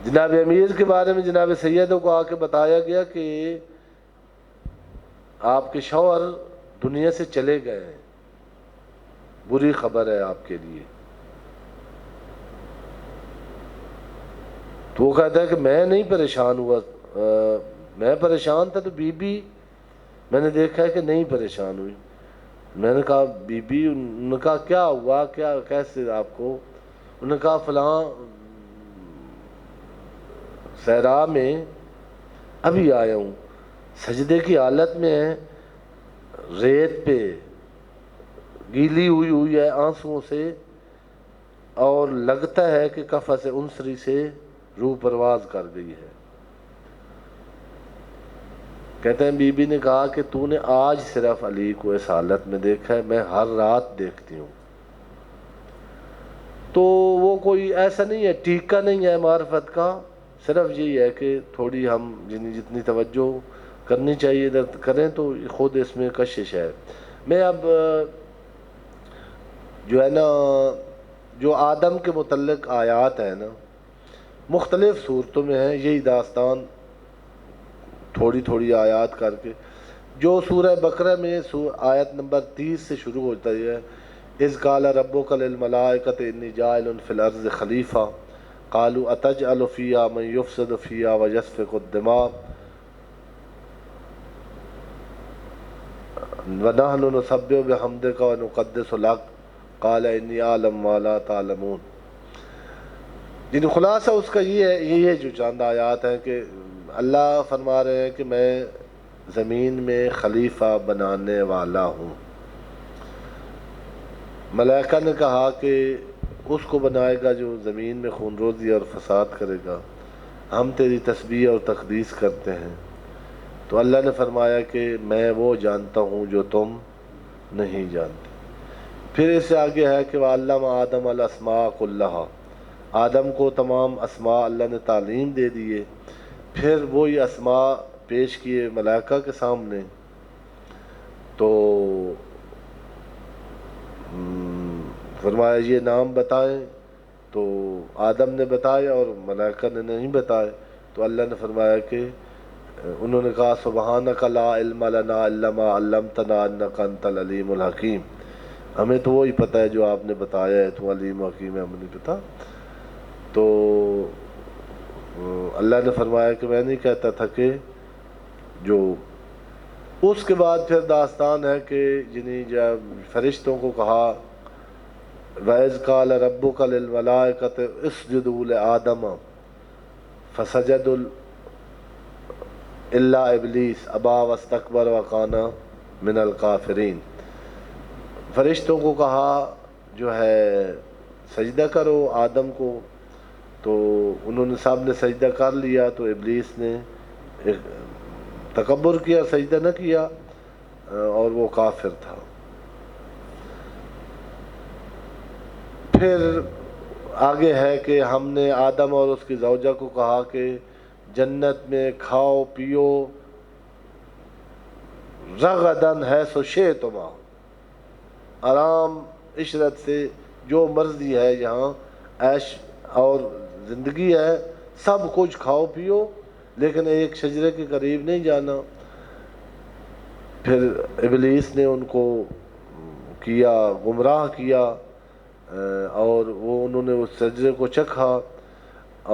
جناب امیر کے بارے میں جناب سیدوں کو آ کے بتایا گیا کہ آپ کے شوہر دنیا سے چلے گئے ہیں, بری خبر ہے آپ کے لیے. تو وہ کہتا ہے کہ میں نہیں پریشان ہوا, میں پریشان تھا تو بی بی میں نے دیکھا ہے کہ نہیں پریشان ہوئی. میں نے کہا بی بی, انہوں نے کہا کیا ہوا, کیا کیسے آپ کو؟ انہوں نے کہا فلاں صحرا میں ابھی آیا ہوں, سجدے کی حالت میں ہے, ریت پہ گیلی ہوئی ہے آنسوؤں سے, اور لگتا ہے کہ قفس انصری سے روح پرواز کر گئی ہے. کہتے ہیں بی بی نے کہا کہ تو نے آج صرف علی کو اس حالت میں دیکھا ہے, میں ہر رات دیکھتی ہوں. تو وہ کوئی ایسا نہیں ہے, ٹیکہ نہیں ہے معرفت کا, صرف یہی ہے کہ تھوڑی ہم جتنی توجہ کرنی چاہیے، ادھر کریں تو خود اس میں کشش ہے۔ میں اب جو ہے نا جو آدم کے متعلق آیات ہیں نا مختلف صورتوں میں ہیں، یہی داستان تھوڑی تھوڑی آیات کر کے جو سورہ بقرہ میں آیت نمبر 30 سے شروع ہوتا ہے، اذ قال ربک للملائکۃ انی جاعل فی الارض خلیفہ قالوا اتجعل فیہا من یفسد فیہا ویسفک الدماء ونحن نسبح بحمدک ونقدس لک قال انی اعلم ما لا تعلمون۔ یعنی خلاصہ اس کا یہ ہے جو چند آیات ہیں کہ اللہ فرما رہے ہیں کہ میں زمین میں خلیفہ بنانے والا ہوں۔ ملائکہ نے کہا کہ اس کو بنائے گا جو زمین میں خون روزی اور فساد کرے گا، ہم تیری تسبیح اور تقدیس کرتے ہیں۔ تو اللہ نے فرمایا کہ میں وہ جانتا ہوں جو تم نہیں جانتے۔ پھر اس سے آگے ہے کہ وَعَلَّمَ آدَمَ الْأَسْمَاءَ كُلَّهَا، آدم کو تمام اسماء اللہ نے تعلیم دے دیے۔ پھر وہی اسماء پیش کیے ملائکہ کے سامنے، تو فرمایا یہ نام بتائیں، تو آدم نے بتائے اور ملائکہ نے نہیں بتائے۔ تو اللہ نے فرمایا کہ انہوں نے کہا سبحانک لا علم لنا الا ما علمتنا انک انت العلیم الحکیم، ہمیں تو وہی پتہ ہے جو آپ نے بتایا ہے، تو علیم حکیم ہے، ہمیں نہیں پتہ۔ تو اللہ نے فرمایا کہ میں نہیں کہتا تھا کہ جو اس کے بعد پھر داستان ہے کہ جب فرشتوں کو کہا وَإِذْ قَالَ رَبُّكَ لِلْمَلَائِكَةِ اسْجُدُوا لِآدَمَ فَسَجَدُوا إِلَّا إِبْلِيسَ أَبَىٰ وَاسْتَكْبَرَ وَكَانَ مِنَ الْكَافِرِينَ۔ فرشتوں کو کہا جو ہے سجدہ کرو آدم کو، تو انہوں نے سب نے سجدہ کر لیا، تو ابلیس نے تکبر کیا، سجدہ نہ کیا، اور وہ کافر تھا۔ پھر آگے ہے کہ ہم نے آدم اور اس کی زوجہ کو کہا کہ جنت میں کھاؤ پیو رغدن حیث شئتما، آرام عشرت سے جو مرضی ہے، یہاں عیش اور زندگی ہے، سب کچھ کھاؤ پیو، لیکن ایک شجرے کے قریب نہیں جانا۔ پھر ابلیس نے ان کو کیا، گمراہ کیا، اور انہوں نے اس شجرے کو چکھا،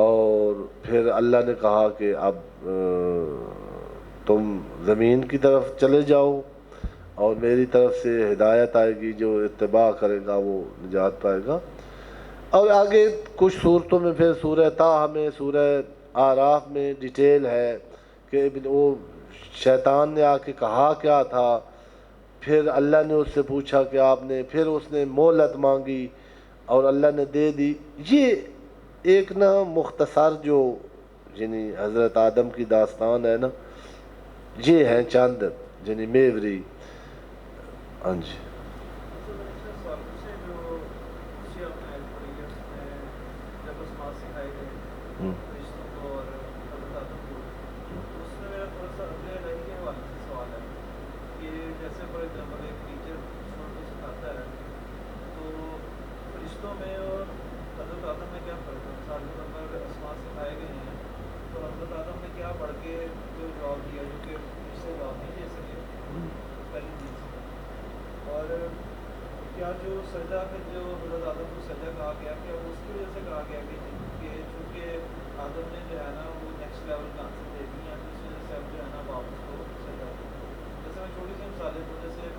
اور پھر اللہ نے کہا کہ اب تم زمین کی طرف چلے جاؤ اور میری طرف سے ہدایت آئے گی، جو اتباع کرے گا وہ نجات پائے گا۔ اور آگے کچھ صورتوں میں پھر سورہ طٰہٰ میں، سورہ اعراف میں ڈیٹیل ہے کہ وہ شیطان نے آ کے کہا کیا تھا، پھر اللہ نے اس سے پوچھا کہ آپ نے، پھر اس نے مہلت مانگی اور اللہ نے دے دی۔ یہ ایک نا مختصر جو یعنی حضرت آدم کی داستان ہے نا، یہ ہیں چند یعنی میوری۔ ہاں جی کیا جو سجدہ ہے جو حضرت آدم کو سجدہ کہا گیا کہ اس کی وجہ سے کہا گیا کہ چونکہ آدم نے جو ہے نا وہ نیکسٹ لیول کا آنسر دے دی ہے، اس وجہ سے اب جو ہے نا واپس کو سجدہ، جیسے میں چھوٹی سی مثالیں تو جیسے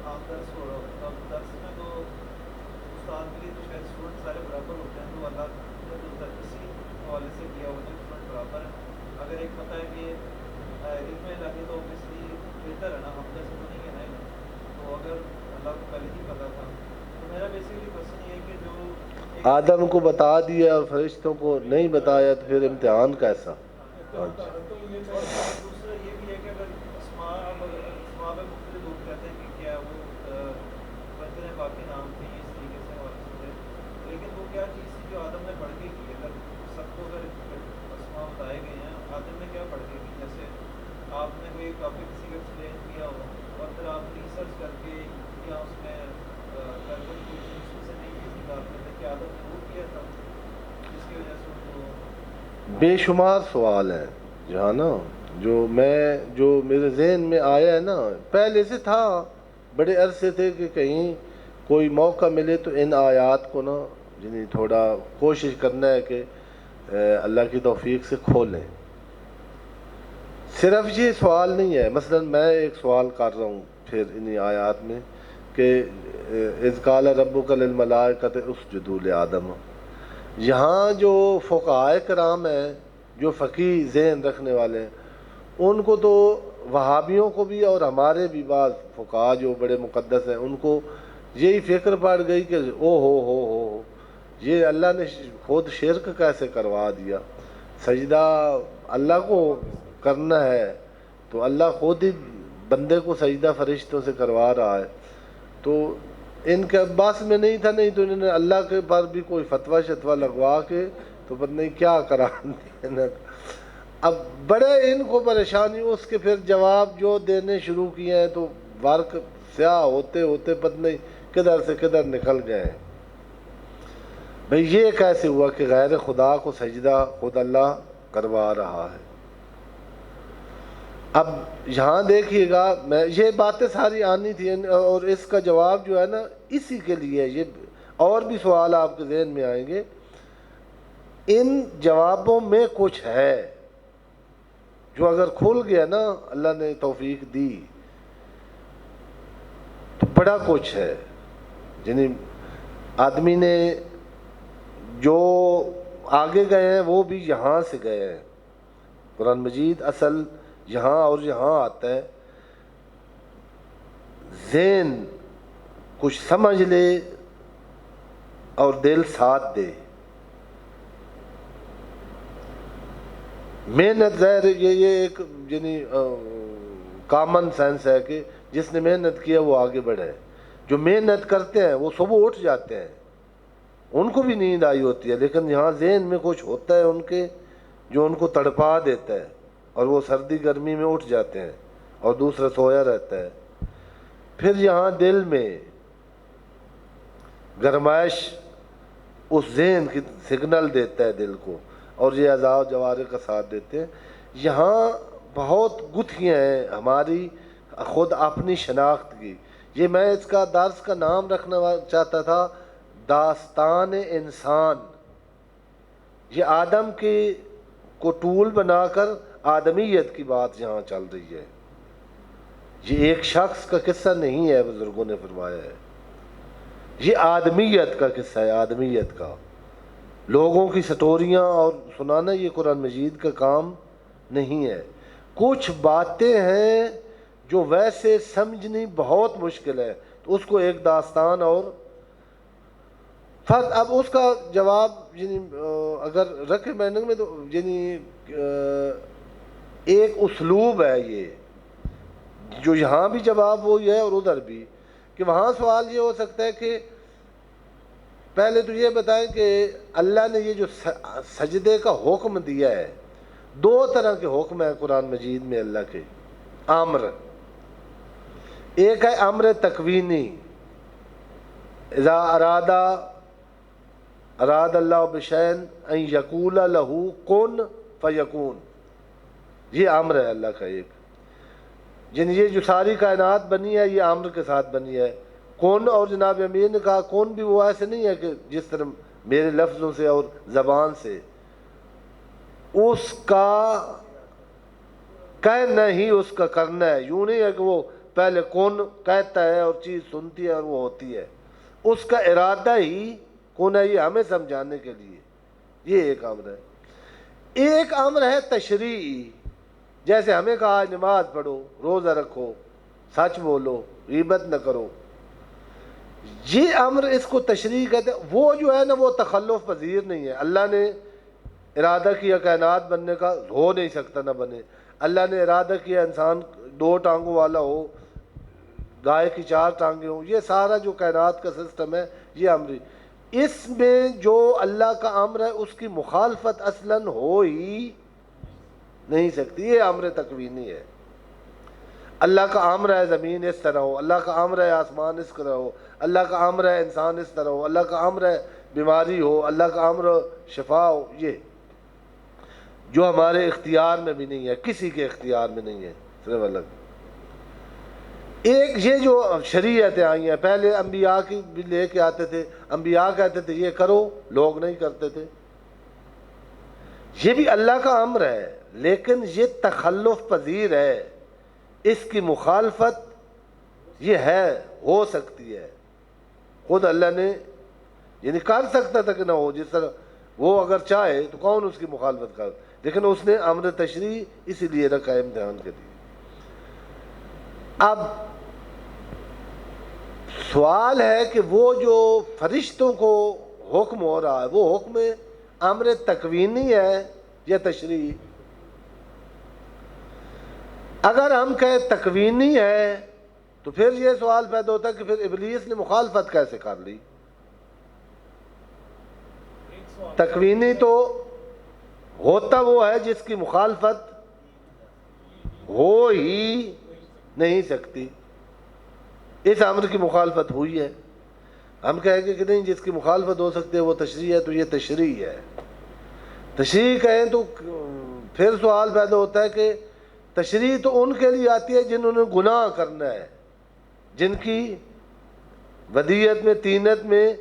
عام درس ہو رہا ہوتا ہے، اب درس میں تو استاد کے لیے تو شاید اسٹوڈنٹ سارے برابر ہوتے ہیں، تو اللہ نے تو اسی حوالے سے کیا ہوتا ہے کہ اسٹوڈنٹ برابر ہیں۔ اگر ایک پتہ ہے کہ علم الہی تو اوبیسلی بہتر ہے نا، ہم جیسے تو نہیں ہے نا، تو اگر اللہ کو پہلے ہی پتا تھا، تو میرا بیسیکلی کوشچن یہ ہے کہ جو آدم کو بتا دیا اور فرشتوں کو نہیں بتایا تو پھر امتحان کیسا؟ اور دوسرا یہ بھی ہے کہ اگر اسماء میں مختلف لوگ کہتے ہیں کہ کیا وہ بنتے ہیں باقی نام تھے اس طریقے سے حوالے سے، لیکن وہ کیا چیز تھی جو آدم نے پڑھ کے کی؟ اگر سب کو اگر اسماء بتائے گئے ہیں، آدم نے کیا پڑھ کے کی؟ جیسے آپ نے کوئی بے شمار سوال ہیں جہاں نا جو میرے ذہن میں آیا ہے نا، پہلے سے تھا، بڑے عرصے تھے کہ کہیں کوئی موقع ملے تو ان آیات کو نا یعنی تھوڑا کوشش کرنا ہے کہ اللہ کی توفیق سے کھولیں۔ صرف یہ سوال نہیں ہے، مثلا میں ایک سوال کر رہا ہوں پھر انہی آیات میں کہ اذ قال ربک للملائکۃ اسجدوا لآدم، یہاں جو فقہائے کرام ہیں، جو فقی ذہن رکھنے والے ہیں، ان کو تو وہابیوں کو بھی اور ہمارے بھی بعض فقہا جو بڑے مقدس ہیں ان کو یہی فکر پڑ گئی کہ او ہو یہ اللہ نے خود شرک کیسے کروا دیا، سجدہ اللہ کو کرنا ہے تو اللہ خود ہی بندے کو سجدہ فرشتوں سے کروا رہا ہے، تو ان کے بس میں نہیں تھا، نہیں تو انہوں نے اللہ کے پر بھی کوئی فتویٰ شتویٰ لگوا کے تو پتہ نہیں کیا کرا دیا۔ اب بڑے ان کو پریشانی، اس کے پھر جواب جو دینے شروع کیے ہیں تو ورق سیاہ ہوتے ہوتے پتہ نہیں کدھر سے کدھر نکل گئے ہیں۔ بھئی یہ کیسے ہوا کہ غیر خدا کو سجدہ خود اللہ کروا رہا ہے؟ اب یہاں دیکھیے گا، میں یہ باتیں ساری آنی تھی اور اس کا جواب جو ہے نا اسی کے لیے، یہ اور بھی سوال آپ کے ذہن میں آئیں گے، ان جوابوں میں کچھ ہے جو اگر کھل گیا نا، اللہ نے توفیق دی تو بڑا کچھ ہے، یعنی آدمی نے جو آگے گئے ہیں وہ بھی یہاں سے گئے ہیں۔ قرآن مجید اصل یہاں اور یہاں آتا ہے، ذہن کچھ سمجھ لے اور دل ساتھ دے، محنت ظاہر یہ ایک یعنی کامن سینس ہے کہ جس نے محنت کیا وہ آگے بڑھے، جو محنت کرتے ہیں وہ صبح اٹھ جاتے ہیں، ان کو بھی نیند آئی ہوتی ہے لیکن یہاں ذہن میں کچھ ہوتا ہے ان کے جو ان کو تڑپا دیتا ہے اور وہ سردی گرمی میں اٹھ جاتے ہیں اور دوسرا سویا رہتا ہے۔ پھر یہاں دل میں گرمائش اس ذہن کی سگنل دیتا ہے دل کو، اور یہ اعضاء و جوارح کا ساتھ دیتے ہیں۔ یہاں بہت گتھیاں ہیں ہماری خود اپنی شناخت کی، یہ میں اس کا درس کا نام رکھنا چاہتا تھا داستان انسان۔ یہ آدم کے کو ٹول بنا کر آدمیت کی بات یہاں چل رہی ہے، یہ ایک شخص کا قصہ نہیں ہے، بزرگوں نے فرمایا ہے، یہ آدمیت کا قصہ ہے، آدمیت کا، لوگوں کی سٹوریاں اور سنانا یہ قرآن مجید کا کام نہیں ہے۔ کچھ باتیں ہیں جو ویسے سمجھنی بہت مشکل ہے تو اس کو ایک داستان اور فرق، اب اس کا جواب یعنی اگر رکھے میننگ میں تو یعنی ایک اسلوب ہے یہ جو یہاں بھی جواب وہی ہے اور ادھر بھی، کہ وہاں سوال یہ ہو سکتا ہے کہ پہلے تو یہ بتائیں کہ اللہ نے یہ جو سجدے کا حکم دیا ہے، دو طرح کے حکم ہیں قرآن مجید میں اللہ کے، امر، ایک ہے امر تکوینی، اذا اراد اللہ بشیء ان یقول لہ کن فیکون، یہ امر ہے اللہ کا ایک، یعنی یہ جو ساری کائنات بنی ہے یہ امر کے ساتھ بنی ہے، کون، اور جناب امیر نے کہا کون بھی وہ ایسے نہیں ہے کہ جس طرح میرے لفظوں سے اور زبان سے، اس کا کہنا ہی اس کا کرنا ہے، یوں نہیں ہے کہ وہ پہلے کون کہتا ہے اور چیز سنتی ہے اور وہ ہوتی ہے، اس کا ارادہ ہی کون ہے، یہ ہمیں سمجھانے کے لیے، یہ ایک امر ہے۔ ایک امر ہے تشریعی، جیسے ہمیں کہا نماز پڑھو، روزہ رکھو، سچ بولو، غیبت نہ کرو، یہ امر اس کو تشریع کہتے ہیں۔ وہ جو ہے نا وہ تخلف پذیر نہیں ہے، اللہ نے ارادہ کیا کائنات بننے کا، ہو نہیں سکتا نہ بنے، اللہ نے ارادہ کیا انسان 2 ٹانگوں والا ہو، گائے کی 4 ٹانگیں ہوں، یہ سارا جو کائنات کا سسٹم ہے یہ امری، اس میں جو اللہ کا امر ہے اس کی مخالفت اصلاً ہو ہی نہیں سکتی، یہ امر تکوینی ہے۔ اللہ کا امر ہے زمین اس طرح ہو، اللہ کا امر ہے آسمان اس طرح ہو، اللہ کا امر ہے انسان اس طرح ہو، اللہ کا امر ہے بیماری ہو، اللہ کا امر شفا ہو، یہ جو ہمارے اختیار میں بھی نہیں ہے، کسی کے اختیار میں نہیں ہے، صرف اللہ کے۔ ایک یہ جو شریعتیں آئی ہیں، پہلے انبیاء کی بھی لے کے آتے تھے، انبیاء کہتے تھے یہ کرو، لوگ نہیں کرتے تھے، یہ بھی اللہ کا امر ہے، لیکن یہ تخلف پذیر ہے، اس کی مخالفت یہ ہے، ہو سکتی ہے، خود اللہ نے یعنی کر سکتا تھا کہ نہ ہو، جس طرح وہ اگر چاہے تو کون اس کی مخالفت کر، لیکن اس نے امر تشریع اسی لیے رکھا ہے امتحان کے لیے۔ اب سوال ہے کہ وہ جو فرشتوں کو حکم ہو رہا ہے وہ حکم امر تکوینی ہے یا تشریعی؟ اگر ہم کہیں تکوینی ہے تو پھر یہ سوال پیدا ہوتا ہے کہ پھر ابلیس نے مخالفت کیسے کر لی؟ تکوینی تو ہوتا وہ ہے جس کی مخالفت ہو ہی نہیں سکتی، اس امر کی مخالفت ہوئی ہے، ہم کہیں گے کہ نہیں جس کی مخالفت ہو سکتی ہے وہ تشریع ہے، تو یہ تشریع ہے۔ تشریع کہیں تو پھر سوال پیدا ہوتا ہے کہ تشریع تو ان کے لیے آتی ہے جنہوں نے گناہ کرنا ہے، جن کی ودیت میں تینت میں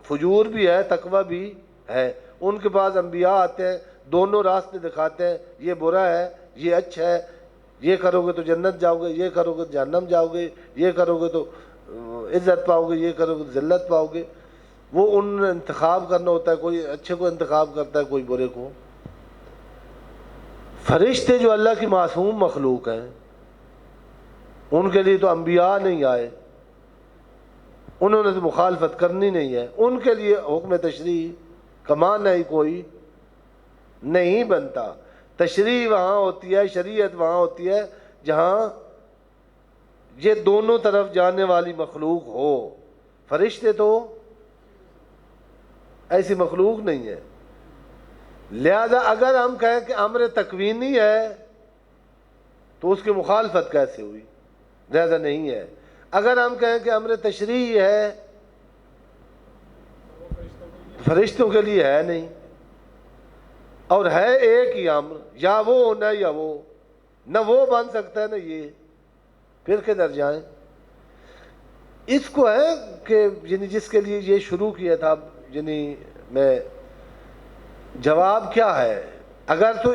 فجور بھی ہے، تقوی بھی ہے، ان کے پاس انبیاء آتے ہیں، دونوں راستے دکھاتے ہیں، یہ برا ہے یہ اچھا ہے، یہ کرو گے تو جنت جاؤ گے، یہ کرو گے تو جہنم جاؤ گے، یہ کرو گے تو عزت پاؤ گے، یہ کرو گے تو ذلت پاؤ گے۔ وہ ان نے انتخاب کرنا ہوتا ہے، کوئی اچھے کو انتخاب کرتا ہے، کوئی برے کو۔ فرشتے جو اللہ کی معصوم مخلوق ہیں، ان کے لیے تو انبیاء نہیں آئے، انہوں نے تو مخالفت کرنی نہیں ہے، ان کے لیے حکم تشریع کا معنی کوئی نہیں بنتا۔ تشریع وہاں ہوتی ہے، شریعت وہاں ہوتی ہے جہاں یہ دونوں طرف جانے والی مخلوق ہو۔ فرشتے تو ایسی مخلوق نہیں ہے، لہذا اگر ہم کہیں کہ امر تکوینی ہے تو اس کی مخالفت کیسے ہوئی؟ لہذا نہیں ہے۔ اگر ہم کہیں کہ امر تشریعی ہے فرشتوں کے لیے ہے نہیں، اور ہے ایک ہی امر، یا وہ ہونا ہے یا وہ، نہ وہ بن سکتا ہے نہ یہ، پھر کدھر جائیں؟ اس کو ہے کہ یعنی جس کے لیے یہ شروع کیا تھا، یعنی میں جواب کیا ہے؟ اگر تو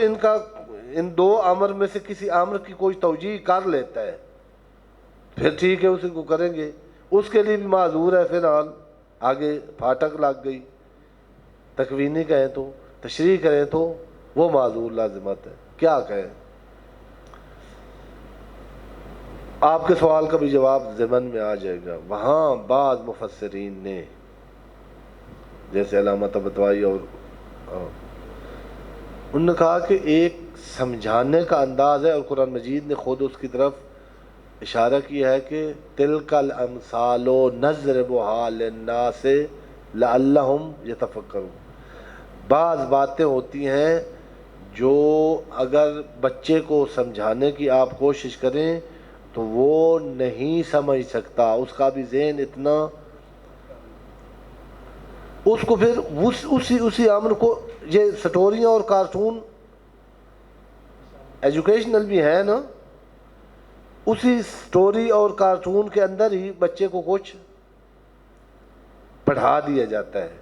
ان دو امر میں سے کسی امر کی کوئی توجیہ کر لیتا ہے پھر ٹھیک ہے، اسی کو کریں گے، اس کے لیے بھی معذور ہے، فی الحال آگے پھاٹک لگ گئی۔ تکوینی کہیں تو تشریع کریں تو وہ معذور لازمت ہے، کیا کہیں؟ آپ کے سوال کا بھی جواب ضمن میں آ جائے گا۔ وہاں بعض مفسرین نے جیسے علامہ طباطبائی اور انہوں نے کہا کہ ایک سمجھانے کا انداز ہے، اور قرآن مجید نے خود اس کی طرف اشارہ کیا ہے کہ تلک الامثال نضربها للناس لعلہم یتفکرون۔ بعض باتیں ہوتی ہیں جو اگر بچے کو سمجھانے کی آپ کوشش کریں تو وہ نہیں سمجھ سکتا، اس کا بھی ذہن اتنا، اس کو پھر اسی امر کو، یہ سٹوریاں اور کارٹون ایجوکیشنل بھی ہیں نا، اسی سٹوری اور کارٹون کے اندر ہی بچے کو کچھ پڑھا دیا جاتا ہے،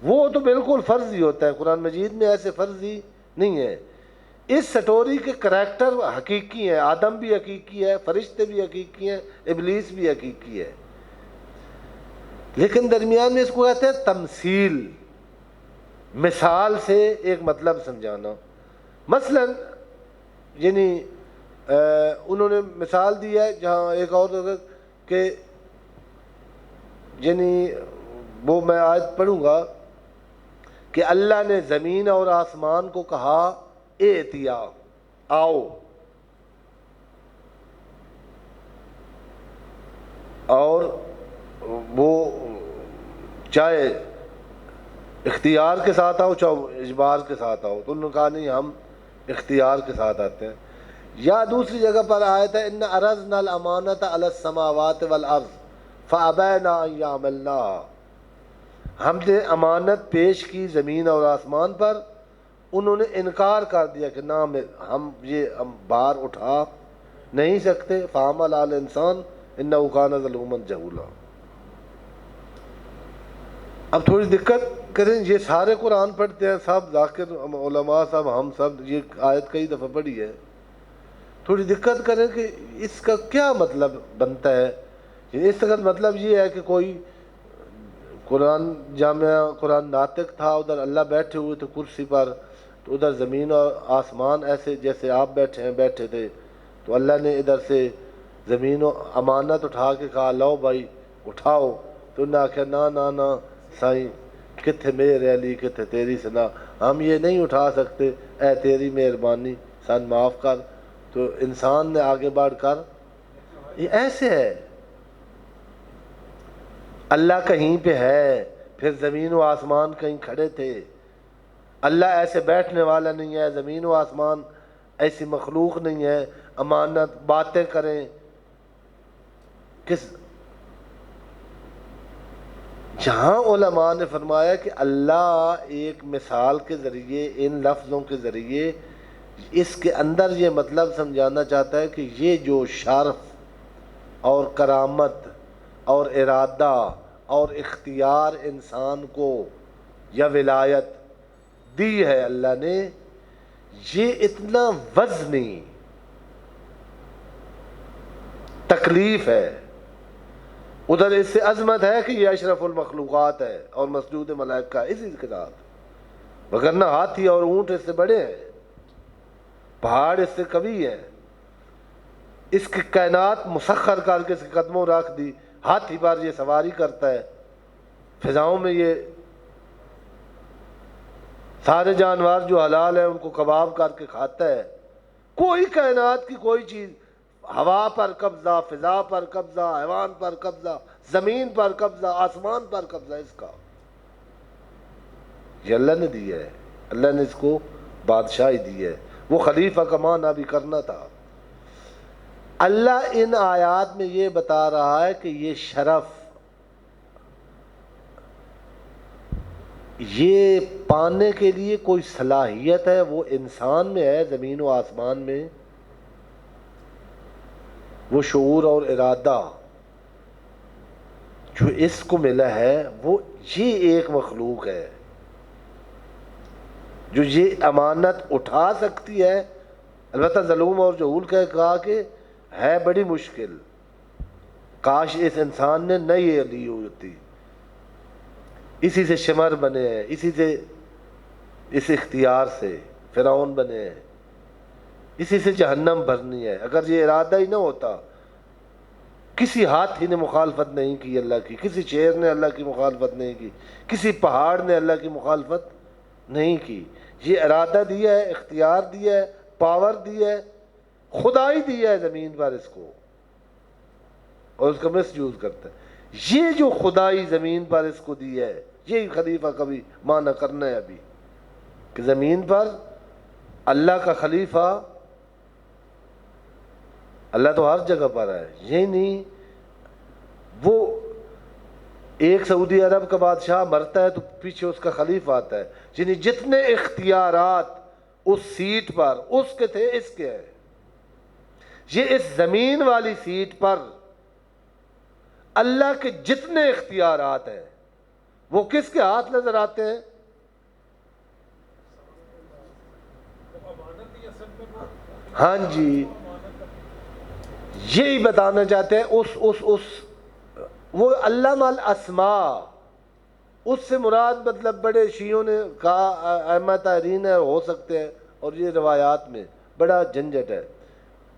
وہ تو بالکل فرضی ہوتا ہے، قرآن مجید میں ایسے فرضی نہیں ہے۔ اس سٹوری کے کریکٹر حقیقی ہیں، آدم بھی حقیقی ہے، فرشتے بھی حقیقی ہیں، ابلیس بھی حقیقی ہے، لیکن درمیان میں اس کو کہتے ہیں تمثیل، مثال سے ایک مطلب سمجھانا۔ مثلا یعنی انہوں نے مثال دی ہے جہاں ایک اور کہ یعنی وہ میں آیت پڑھوں گا کہ اللہ نے زمین اور آسمان کو کہا ائتیا، آؤ، اور وہ چاہے اختیار کے ساتھ آؤ چاہے اجبار کے ساتھ آؤ، تو انہوں نے کہا نہیں ہم اختیار کے ساتھ آتے ہیں۔ یا دوسری جگہ پر آیت ہے ان عرضنا الامانۃ علی السماوات والارض فابین ان یحملنها، ہم نے امانت پیش کی زمین اور آسمان پر، انہوں نے انکار کر دیا کہ نہ ہم یہ بار اٹھا نہیں سکتے. فَحَمَلَ الْإِنسَانُ إِنَّهُ كَانَ ظَلُومًا جَهُولًا. اب تھوڑی دقت کریں, یہ سارے قرآن پڑھتے ہیں سب, ذاکر علماء سب, ہم سب یہ آیت کئی دفعہ پڑھی ہے. تھوڑی دقت کریں کہ اس کا کیا مطلب بنتا ہے. اس کا مطلب یہ ہے کہ کوئی قرآن جامعہ قرآن ناطق تھا, ادھر اللہ بیٹھے ہوئے تھے کرسی پر, تو ادھر زمین اور آسمان ایسے جیسے آپ بیٹھے تھے, تو اللہ نے ادھر سے زمین و امانت اٹھا کے کہا لو بھائی اٹھاؤ, تو انہوں نے آخیا نہ سائیں کتھے میرے علی کتھے تیری سنا, ہم یہ نہیں اٹھا سکتے, اے تیری مہربانی سن معاف کر. تو انسان نے آگے بڑھ کر یہ ایسے ہے, اللہ کہیں پہ ہے, پھر زمین و آسمان کہیں کھڑے تھے. اللہ ایسے بیٹھنے والا نہیں ہے, زمین و آسمان ایسی مخلوق نہیں ہے امانت باتیں کریں. جہاں علماء نے فرمایا کہ اللہ ایک مثال کے ذریعے ان لفظوں کے ذریعے اس کے اندر یہ مطلب سمجھانا چاہتا ہے کہ یہ جو شرف اور کرامت اور ارادہ اور اختیار انسان کو یا ولایت دی ہے اللہ نے, یہ اتنا وزنی تکلیف ہے. ادھر اس سے عظمت ہے کہ یہ اشرف المخلوقات ہے اور مسجود ملائکہ اسی کے ساتھ, وگرنہ ہاتھی اور اونٹ اس سے بڑے ہیں, پہاڑ اس سے کبھی ہیں. اس کی کائنات مسخر کر کے اس کے قدموں رکھ دی, ہاتھی پر یہ سواری کرتا ہے, فضاؤں میں یہ سارے جانور جو حلال ہیں ان کو کباب کر کے کھاتا ہے. کوئی کائنات کی کوئی چیز, ہوا پر قبضہ, فضا پر قبضہ, حیوان پر قبضہ, زمین پر قبضہ, آسمان پر قبضہ اس کا, یہ اللہ نے دی ہے. اللہ نے اس کو بادشاہی دی ہے. وہ خلیفہ کا معنی بھی کرنا تھا. اللہ ان آیات میں یہ بتا رہا ہے کہ یہ شرف یہ پانے کے لیے کوئی صلاحیت ہے وہ انسان میں ہے, زمین و آسمان میں وہ شعور اور ارادہ جو اس کو ملا ہے, وہ یہ ایک مخلوق ہے جو یہ امانت اٹھا سکتی ہے. البتہ ظلم اور جہول کہا کہ ہے بڑی مشکل, کاش اس انسان نے نہ یہ لی ہوتی. اسی سے شمر بنے ہیں, اسی سے اس اختیار سے فرعون بنے ہیں, اسی سے جہنم بھرنی ہے. اگر یہ ارادہ ہی نہ ہوتا, کسی ہاتھی نے مخالفت نہیں کی اللہ کی, کسی شیر نے اللہ کی مخالفت نہیں کی, کسی پہاڑ نے اللہ کی مخالفت نہیں کی. یہ ارادہ دیا ہے, اختیار دیا ہے, پاور دیا ہے, خدائی دیا ہے زمین پر اس کو, اور اس کا مس یوز کرتا ہے. یہ جو خدائی زمین پر اس کو دی ہے, یہی خلیفہ کبھی معنی کرنا ہے ابھی کہ زمین پر اللہ کا خلیفہ, اللہ تو ہر جگہ پر ہے. یہ نہیں وہ ایک سعودی عرب کا بادشاہ مرتا ہے تو پیچھے اس کا خلیفہ آتا ہے, یعنی جتنے اختیارات اس سیٹ پر اس کے تھے اس کے ہیں. یہ اس زمین والی سیٹ پر اللہ کے جتنے اختیارات ہیں وہ کس کے ہاتھ نظر آتے ہیں؟ ہاں جی, یہی بتانا چاہتے ہیں. وہ علامہ الاسماء, اس سے مراد مطلب بڑے شیعوں نے کہا ائمہ طاہرین ہے, ہو سکتے ہیں, اور یہ روایات میں بڑا جھنجٹ ہے,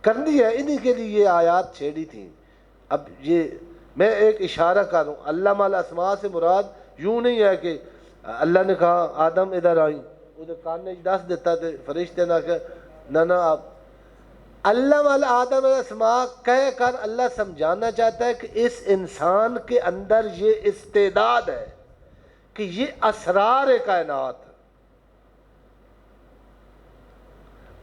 کرنی ہے انہی کے لیے یہ آیات چھیڑی تھیں. اب یہ میں ایک اشارہ کر رہا ہوں, علامہ الاسماء سے مراد یوں نہیں ہے کہ اللہ نے کہا آدم ادھر آئیں, ادھر کان نے دس دیتا تھے فرشتے نہ کہ نہ آپ. اللہ والا آدم الاسماء کہہ کر اللہ سمجھانا چاہتا ہے کہ اس انسان کے اندر یہ استعداد ہے کہ یہ اسرار کائنات,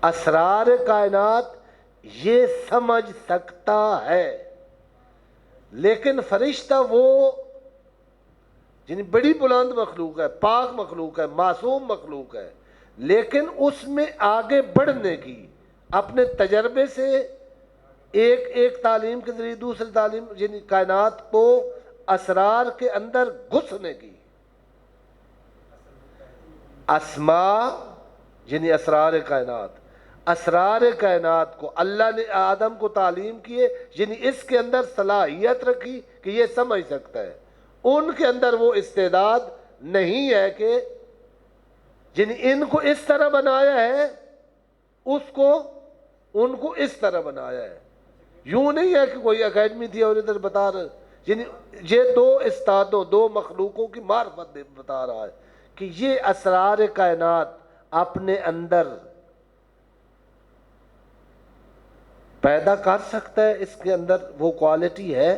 اسرار کائنات یہ سمجھ سکتا ہے. لیکن فرشتہ وہ یعنی بڑی بلند مخلوق ہے, پاک مخلوق ہے, معصوم مخلوق ہے, لیکن اس میں آگے بڑھنے کی، اپنے تجربے سے ایک ایک تعلیم کے ذریعے دوسری تعلیم، یعنی کائنات کو اسرار کے اندر گھسنے کی، اسماء یعنی اسرار کائنات، اسرار کائنات کو اللہ نے آدم کو تعلیم کیے، یعنی اس کے اندر صلاحیت رکھی کہ یہ سمجھ سکتا ہے۔ ان کے اندر وہ استعداد نہیں ہے کہ، یعنی ان کو اس طرح بنایا ہے، اس کو ان کو اس طرح بنایا ہے۔ یوں نہیں ہے کہ کوئی اکیڈمی تھی اور ادھر بتا رہا، یعنی یہ دو استادوں، دو مخلوقوں کی معرفت بتا رہا ہے کہ یہ اسرار کائنات اپنے اندر پیدا کر سکتا ہے، اس کے اندر وہ کوالٹی ہے،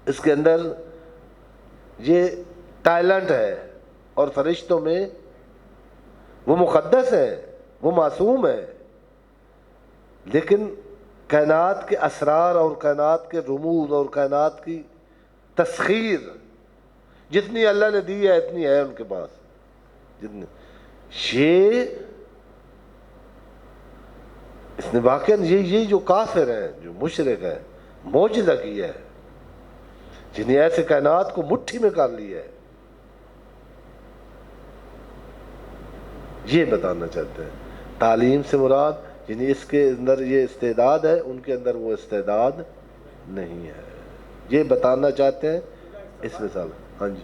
اس کے اندر یہ ٹیلنٹ ہے۔ اور فرشتوں میں وہ مقدس ہے، وہ معصوم ہے، لیکن کائنات کے اسرار اور کائنات کے رموز اور کائنات کی تسخیر جتنی اللہ نے دی ہے اتنی ہے ان کے پاس، جتنی یہ اس نے واقعا یہ جو کافر ہے، جو مشرک ہے، معجزہ کیا ہے، جنہیں ایسے کائنات کو مٹھی میں کر لیا ہے، یہ بتانا چاہتے ہیں۔ تعلیم سے مراد یعنی اس کے اندر یہ استعداد ہے، ان کے اندر وہ استعداد نہیں ہے، یہ بتانا چاہتے ہیں اس مثال۔ ہاں جی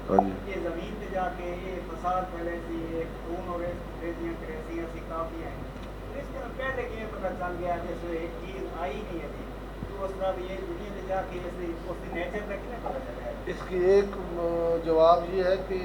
ہاں جی یہ زمین پہ جا کے یہ فساد پھیلے سی، ایک خون اور ریزیاں کریسیاں سی کافی ہیں، اس کے پہلے کہ یہ پتہ چل گیا کہ اس میں ایک چیز آئی نہیں ہے، تو اس طرح یہ دنیا پہ جا کے اس کی نیچر کا کتنا پتہ چلا ہے؟ اس کی ایک جواب یہ ہے کہ